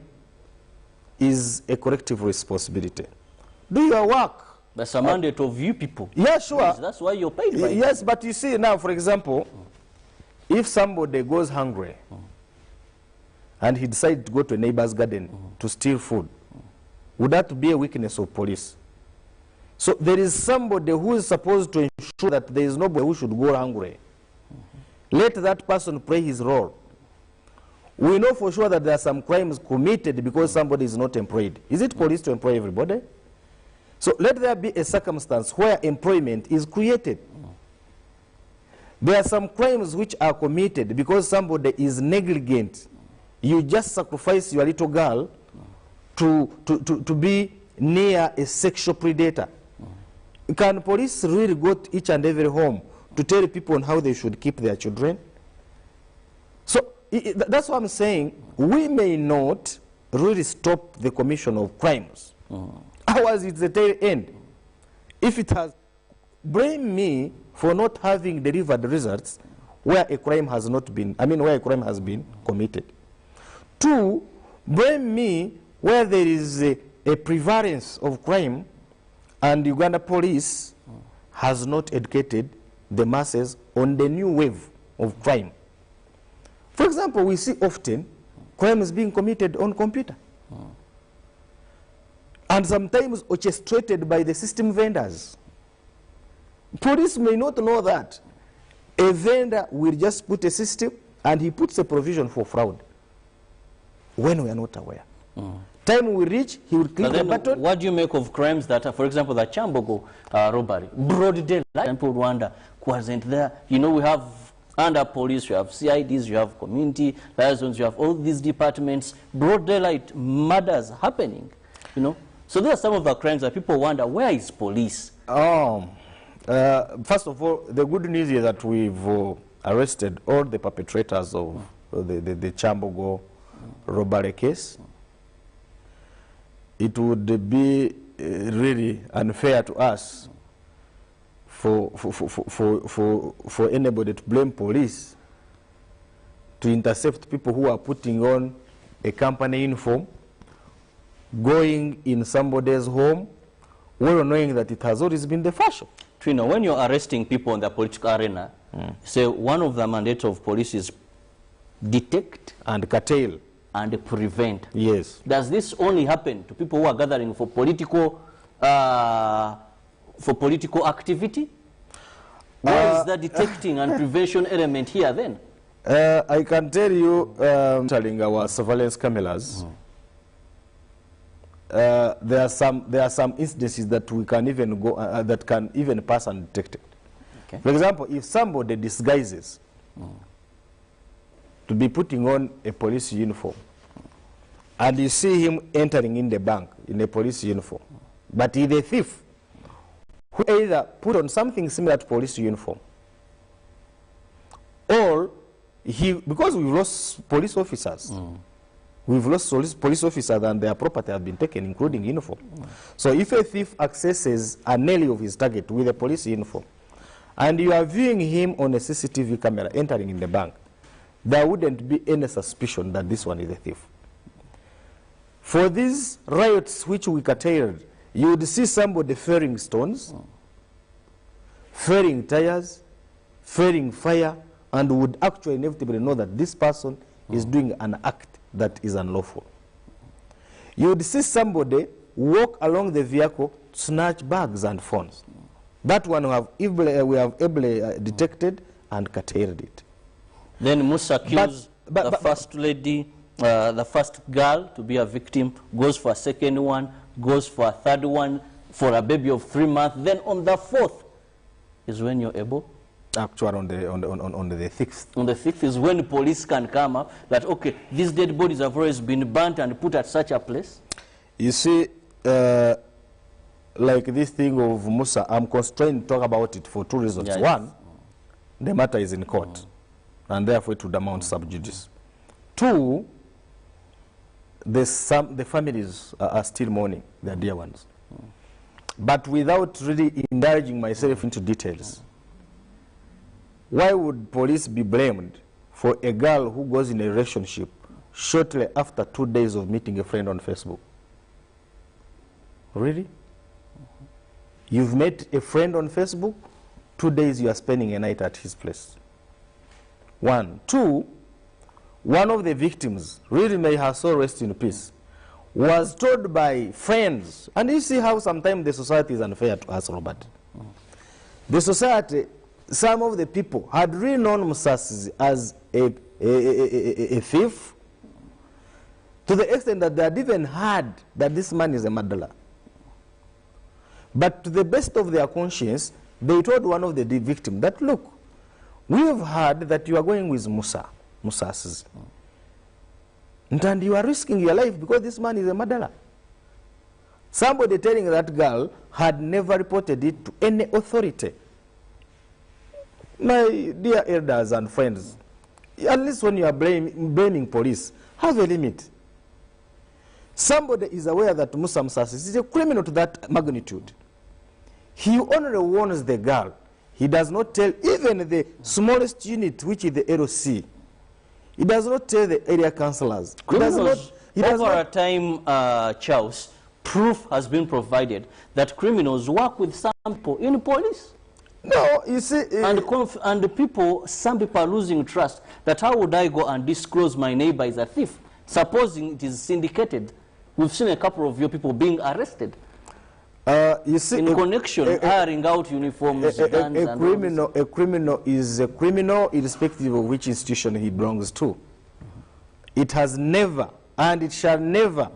is a collective responsibility. Do your work. That's a mandate of you people. Yeah, sure. Yes, that's why you're paid by Yes, but you see now, for example, if somebody goes hungry and he decides to go to a neighbor's garden to steal food, would that be a weakness of police? So there is somebody who is supposed to ensure that there is nobody who should go hungry. Let that person play his role. We know for sure that there are some crimes committed because somebody is not employed. Is it police to employ everybody? So let there be a circumstance where employment is created. There are some crimes which are committed because somebody is negligent. You just sacrifice your little girl to be near a sexual predator. Can police really go to each and every home to tell people on how they should keep their children? So that's what I'm saying. We may not really stop the commission of crimes. Ours is the tail end. If it has, blame me for not having delivered results where a crime has not been, where a crime has been committed. 2, blame me where there is a prevalence of crime and Uganda police has not educated the masses on the new wave of crime. For example, we see often crime is being committed on computer. And sometimes orchestrated by the system vendors. Police may not know that. A vendor will just put a system and he puts a provision for fraud when we are not aware. Time we reach, he will click the button. What do you make of crimes that are, for example, the Chambogo robbery? Broad daylight, and people wonder, wasn't there? You know, we have under police, you have CIDs, you have community liaisons, you have all these departments, broad daylight murders happening, you know. So there are some of the crimes that people wonder, where is police? First of all, the good news is that we've arrested all the perpetrators of the Chambogo robbery case. It would be really unfair to us for anybody to blame police to intercept people who are putting on a company uniform, going in somebody's home, well knowing that it has always been the fashion. Trina, when you're arresting people in the political arena, say one of the mandates of police is detect and curtail and prevent. Yes. Does this only happen to people who are gathering for political activity? Where is the detecting and prevention element here then? I can tell you, telling our surveillance cameras, there are some instances that we can even go that can even pass undetected. Okay. For example, if somebody disguises to be putting on a police uniform, and you see him entering in the bank in a police uniform, but he's a thief who either put on something similar to police uniform, or because we've lost police officers, we've lost police officers and their property have been taken, including uniform. So if a thief accesses an area of his target with a police uniform, and you are viewing him on a CCTV camera entering in the bank, there wouldn't be any suspicion that this one is a thief. For these riots which we curtailed, you would see somebody throwing stones, throwing tires, throwing fire, and would actually inevitably know that this person is doing an act that is unlawful. You would see somebody walk along the vehicle, snatch bags and phones. That one we have ably detected and curtailed it. Then Musa kills the first lady, the first girl to be a victim, goes for a second one, goes for a third one, for a baby of 3 months. Then on the fourth is when you're able. Actually, on the 6th. On the 6th is when the police can come up that, okay, these dead bodies have always been burnt and put at such a place. You see, like this thing of Musa, I'm constrained to talk about it for 2 reasons. Yes. One, the matter is in court, and therefore it would amount sub judice. 2, the families are still mourning their dear ones. But without really indulging myself into details, why would police be blamed for a girl who goes in a relationship shortly after 2 days of meeting a friend on Facebook? Really? You've met a friend on Facebook, 2 days you are spending a night at his place. 1. 2, one of the victims, really may her soul rest in peace, was told by friends, and you see how sometimes the society is unfair to us, Robert. The society, some of the people had really known Musasi as a thief, to the extent that they had even heard that this man is a murderer. But to the best of their conscience, they told one of the victims that, look, we have heard that you are going with Musasi, and you are risking your life because this man is a murderer. Somebody telling that girl had never reported it to any authority. My dear elders and friends, at least when you are blaming police, have a limit. Somebody is aware that Musa Musasi is a criminal to that magnitude. He only warns the girl. He does not tell even the smallest unit, which is the LOC. He does not tell the area councillors. Over a time, Charles, proof has been provided that criminals work with some people in police. No, you see... and some people are losing trust that how would I go and disclose my neighbor is a thief, supposing it is syndicated. We've seen a couple of your people being arrested. You see, in connection, hiring out uniforms, guns, a criminal is a criminal irrespective of which institution he belongs to. It has never, and it shall never,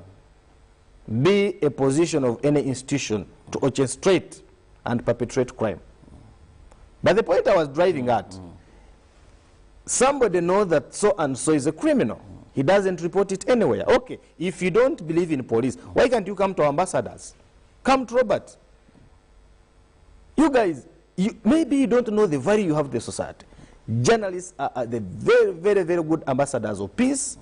be a position of any institution to orchestrate and perpetrate crime. But the point I was driving at, somebody knows that so-and-so is a criminal. He doesn't report it anywhere. Okay, if you don't believe in police, why can't you come to ambassadors? Come to Robert. You guys, maybe you don't know the value you have to the society. Journalists are the very, very, very good ambassadors of peace,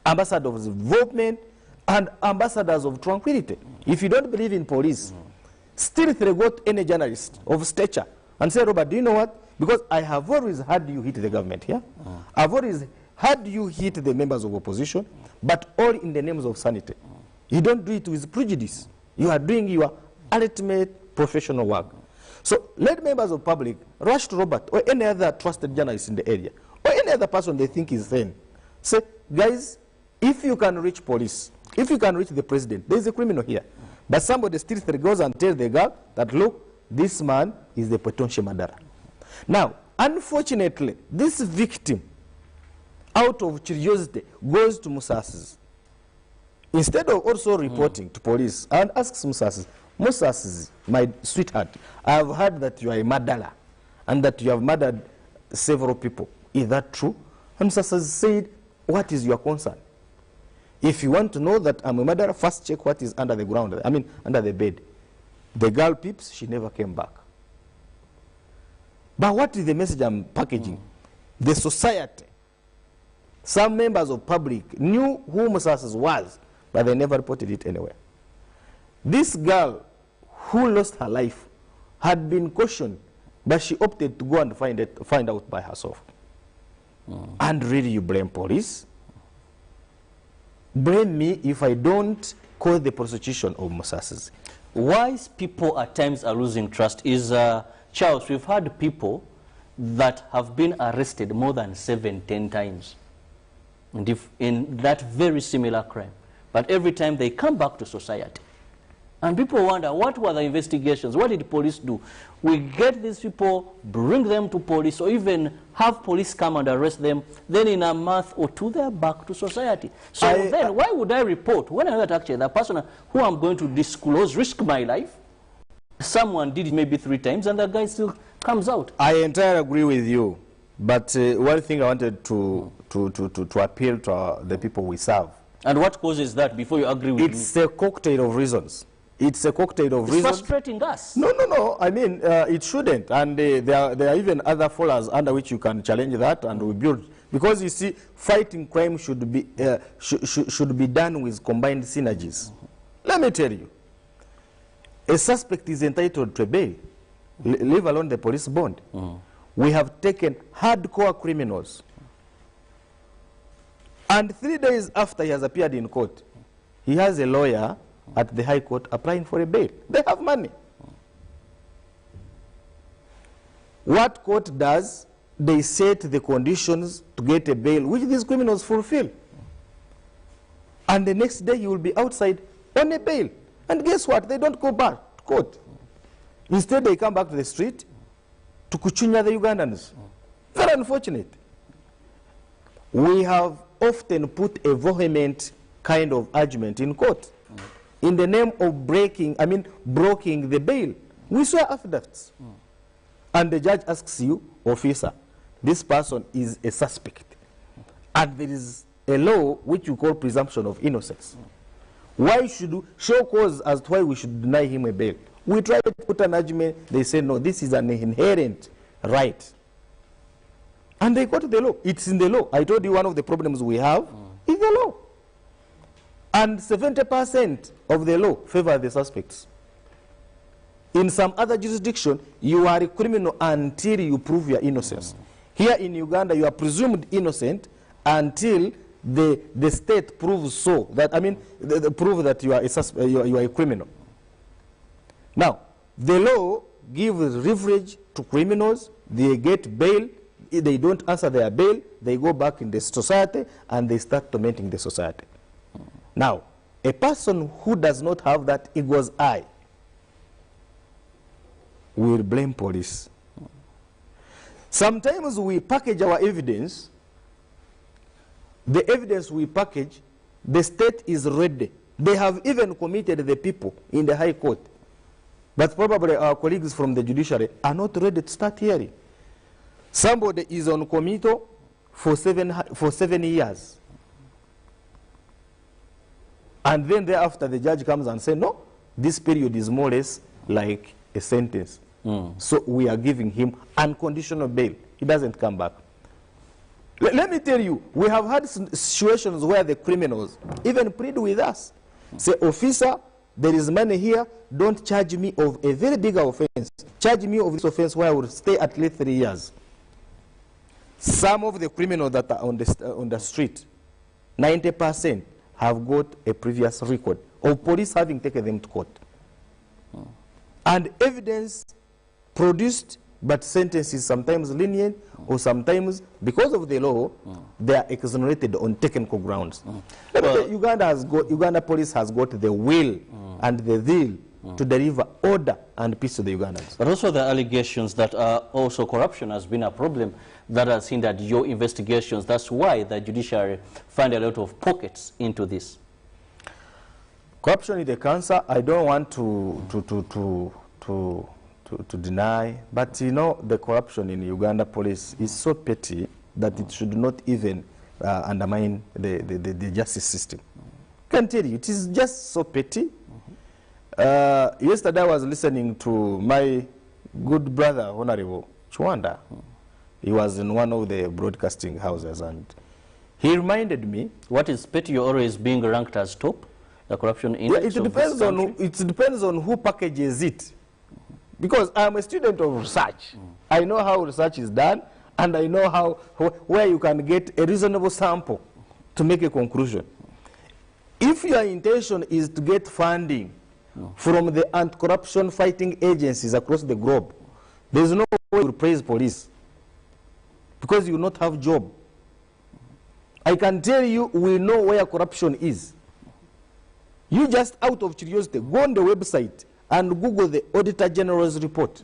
ambassadors of development, and ambassadors of tranquility. If you don't believe in police, still go to any journalist of stature and say, Robert, do you know what? Because I have always heard you hit the government here. I've always heard you hit the members of opposition, but all in the names of sanity. You don't do it with prejudice. You are doing your ultimate professional work. So let members of public rush to Robert or any other trusted journalist in the area, or any other person they think is sane. Say, guys, If you can reach police, if you can reach the president, there is a criminal here. But somebody still goes and tells the girl that, look, this man is the potential murderer. Now, unfortunately, this victim, out of curiosity, goes to Musasi's. Instead of also reporting to police and asks Musasi's, my sweetheart, I have heard that you are a murderer and that you have murdered several people. Is that true? And Musasi said, what is your concern? If you want to know that I'm a murderer, first check what is under the ground, I mean under the bed. The girl peeps, she never came back. But what is the message I'm packaging? The society, some members of public knew who Musasi was, but they never reported it anywhere. This girl who lost her life had been cautioned, but she opted to go and find out by herself. And really you blame police? Blame me if I don't call the prosecution of Musasi. Why people at times are losing trust is, Charles, we've had people that have been arrested more than 7-10 times in that very similar crime. But every time they come back to society. And people wonder, what were the investigations? What did police do? We get these people, bring them to police, or even have police come and arrest them. Then in a month or two, they're back to society. So then why would I report? When I know that actually the person who I'm going to disclose, risk my life, someone did it maybe 3 times, and the guy still comes out. I entirely agree with you. But one thing I wanted to appeal to the people we serve. And what causes that before you agree with me? It's a cocktail of reasons. It's a cocktail of reasons. It's frustrating us. No. I mean, it shouldn't. And there are even other followers under which you can challenge that and we build. Because you see, fighting crime should be done with combined synergies. Let me tell you, a suspect is entitled to a bail, leave alone the police bond. We have taken hardcore criminals. And 3 days after he has appeared in court, he has a lawyer at the High Court applying for a bail. They have money. What court does, they set the conditions to get a bail, which these criminals fulfill. And the next day he will be outside on a bail. And guess what? They don't go back to court. Instead, they come back to the street to kuchunya the Ugandans. Very unfortunate. We have often put a vehement kind of argument in court in the name of broking the bail. We swear affidavits. And the judge asks you, officer, this person is a suspect. And there is a law which you call presumption of innocence. Why should you show cause as to why we should deny him a bail? We try to put an argument, they say, no, this is an inherent right. And they go to the law. It's in the law. I told you one of the problems we have is the law. And 70% of the law favor the suspects. In some other jurisdiction, you are a criminal until you prove your innocence. Here in Uganda, you are presumed innocent until the state proves so. That prove that you are a criminal. Now, the law gives leverage to criminals. They get bail. If they don't answer their bail, they go back in the society and they start tormenting the society. Now, a person who does not have that eagle's eye will blame police. Sometimes we package our evidence. The evidence we package, the state is ready. They have even committed the people in the High Court. But probably our colleagues from the judiciary are not ready to start hearing. Somebody is on committal for 7 years. And then thereafter the judge comes and says, no, this period is more or less like a sentence. So we are giving him unconditional bail. He doesn't come back. Let me tell you, we have had situations where the criminals even plead with us. Say, officer, there is money here, don't charge me of a very big offense. Charge me of this offense where I will stay at least 3 years. Some of the criminals that are on the street, 90% have got a previous record of police having taken them to court. And evidence produced but sentences sometimes lenient or sometimes, because of the law, they are exonerated on technical grounds. Let me tell you, Uganda police has got the will and the zeal to deliver order and peace to the Ugandans. But also the allegations that also corruption has been a problem that has hindered your investigations. That's why the judiciary find a lot of pockets into this. Corruption is a cancer. I don't want to deny, but you know, the corruption in Uganda police is so petty that it should not even undermine the justice system. I can tell you, it is just so petty. Yesterday I was listening to my good brother, Honorable Chwanda. He was in one of the broadcasting houses, and he reminded me. What is petty? You're always being ranked as top, the corruption index. Yeah, it depends on who packages it. Because I'm a student of research. I know how research is done, and I know where you can get a reasonable sample to make a conclusion. If your intention is to get funding from the anti-corruption fighting agencies across the globe, there's no way to praise police, because you will not have job. I can tell you, we know where corruption is. You just, out of curiosity, go on the website and Google the Auditor General's report.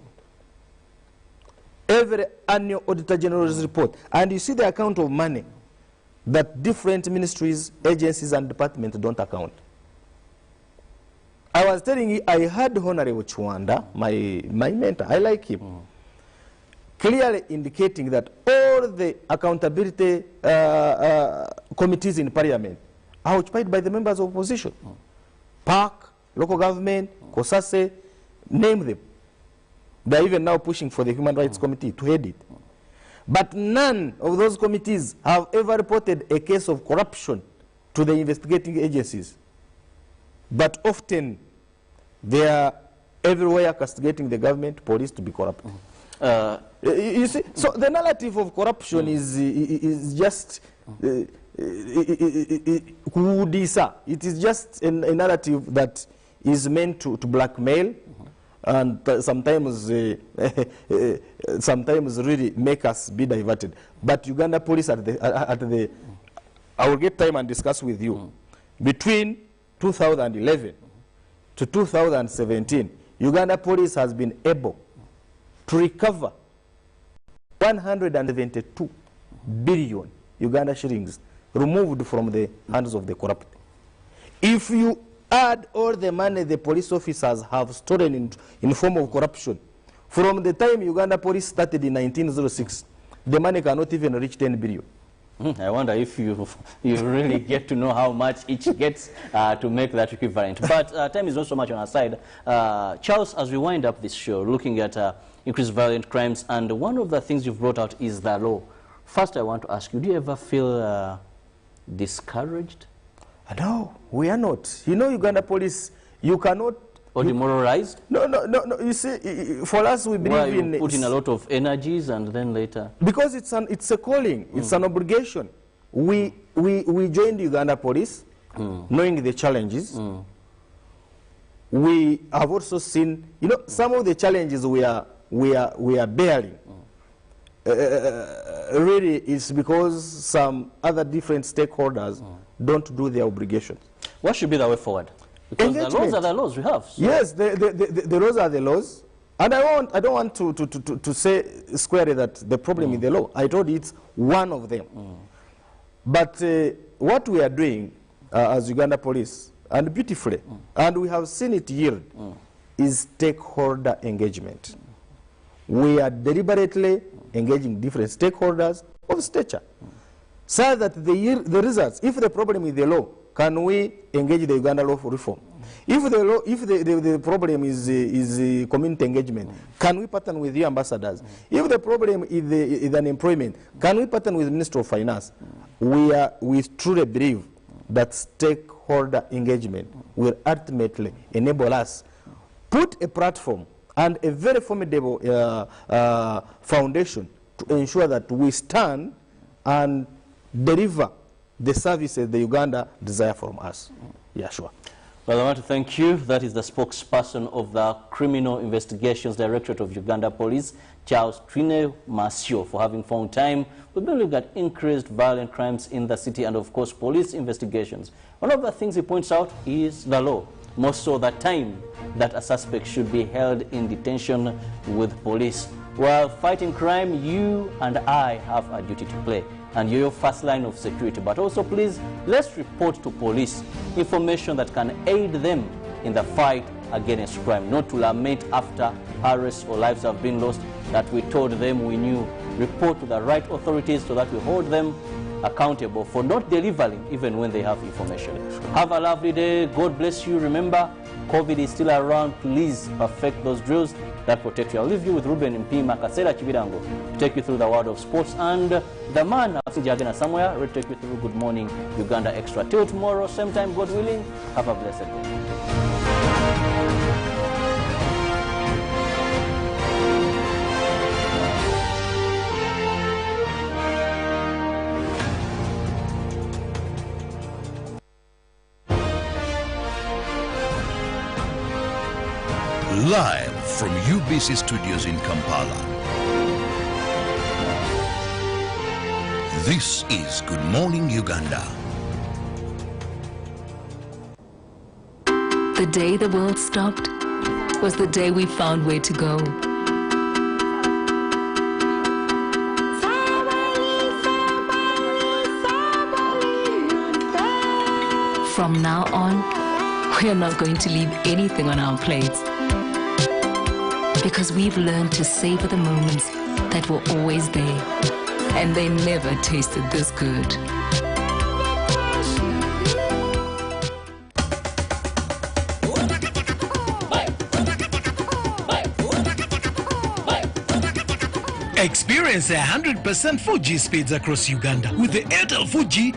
Every annual Auditor General's report. And you see the account of money that different ministries, agencies, and departments don't account. I was telling you, I had Honorable Chwanda, my mentor, I like him, clearly indicating that all the accountability committees in Parliament are occupied by the members of opposition. PAC, local government, COSASE, name them. They are even now pushing for the Human Rights Committee to head it. But none of those committees have ever reported a case of corruption to the investigating agencies. But often they are everywhere castigating the government, police to be corrupt. You see, so the narrative of corruption is just kudisa. It is just a narrative that is meant to blackmail and sometimes sometimes really make us be diverted. But Uganda police I will get time and discuss with you. Between 2011 to 2017, Uganda police has been able to recover 172 billion Uganda shillings removed from the hands of the corrupt. If you add all the money the police officers have stolen in form of corruption, from the time Uganda police started in 1906, the money cannot even reach 10 billion. I wonder if you really get to know how much each gets to make that equivalent. But time is not so much on our side. Charles, as we wind up this show, looking at increased violent crimes, and one of the things you've brought out is the law. First, I want to ask you, do you ever feel discouraged? No, we are not. You know, Uganda police, you cannot... Or demoralized? No. You see, for us, we believe in... put in a lot of energies and then later... Because it's a calling. It's an obligation. We joined Uganda police, knowing the challenges. We have also seen, you know, some of the challenges we are bearing. Really, it's because some other different stakeholders don't do their obligations. What should be the way forward? Because the laws are the laws we have. So. Yes, the laws are the laws. And I don't want to say squarely that the problem is the law. I told you it's one of them. But what we are doing as Uganda police, and beautifully, and we have seen it yield, is stakeholder engagement. We are deliberately engaging different stakeholders of stature, so that the results, if the problem is the law, can we engage the Uganda law for reform? If the problem is community engagement, can we partner with the ambassadors? If the problem is unemployment, can we partner with the Minister of Finance? We truly believe that stakeholder engagement will ultimately enable us put a platform and a very formidable foundation to ensure that we stand and deliver the services the Uganda desire from us. Yeah, sure. Well, I want to thank you. That is the spokesperson of the Criminal Investigations Directorate of Uganda Police, Charles Trine Masio, for having found time. We've been looking at increased violent crimes in the city and, of course, police investigations. One of the things he points out is the law, more so the time that a suspect should be held in detention with police. While fighting crime, you and I have a duty to play, and you're your first line of security. But also, please, let's report to police information that can aid them in the fight against crime, not to lament after arrests or lives have been lost that we told them we knew. Report to the right authorities so that we hold them accountable for not delivering even when they have information. Have a lovely day. God bless you. Remember, COVID is still around. Please perfect those drills that protect you. I'll leave you with Ruben Mpima Kasera Chibirango to take you through the world of sports, and the man I've seen Jagana somewhere will take you through Good Morning Uganda Extra. Till tomorrow, same time, God willing. Have a blessed day. Live from UBC Studios in Kampala. This is Good Morning Uganda. The day the world stopped was the day we found where to go. From now on, we are not going to leave anything on our plates, because we've learned to savor the moments that were always there, and they never tasted this good. Experience 100% 4G speeds across Uganda with the Airtel 4G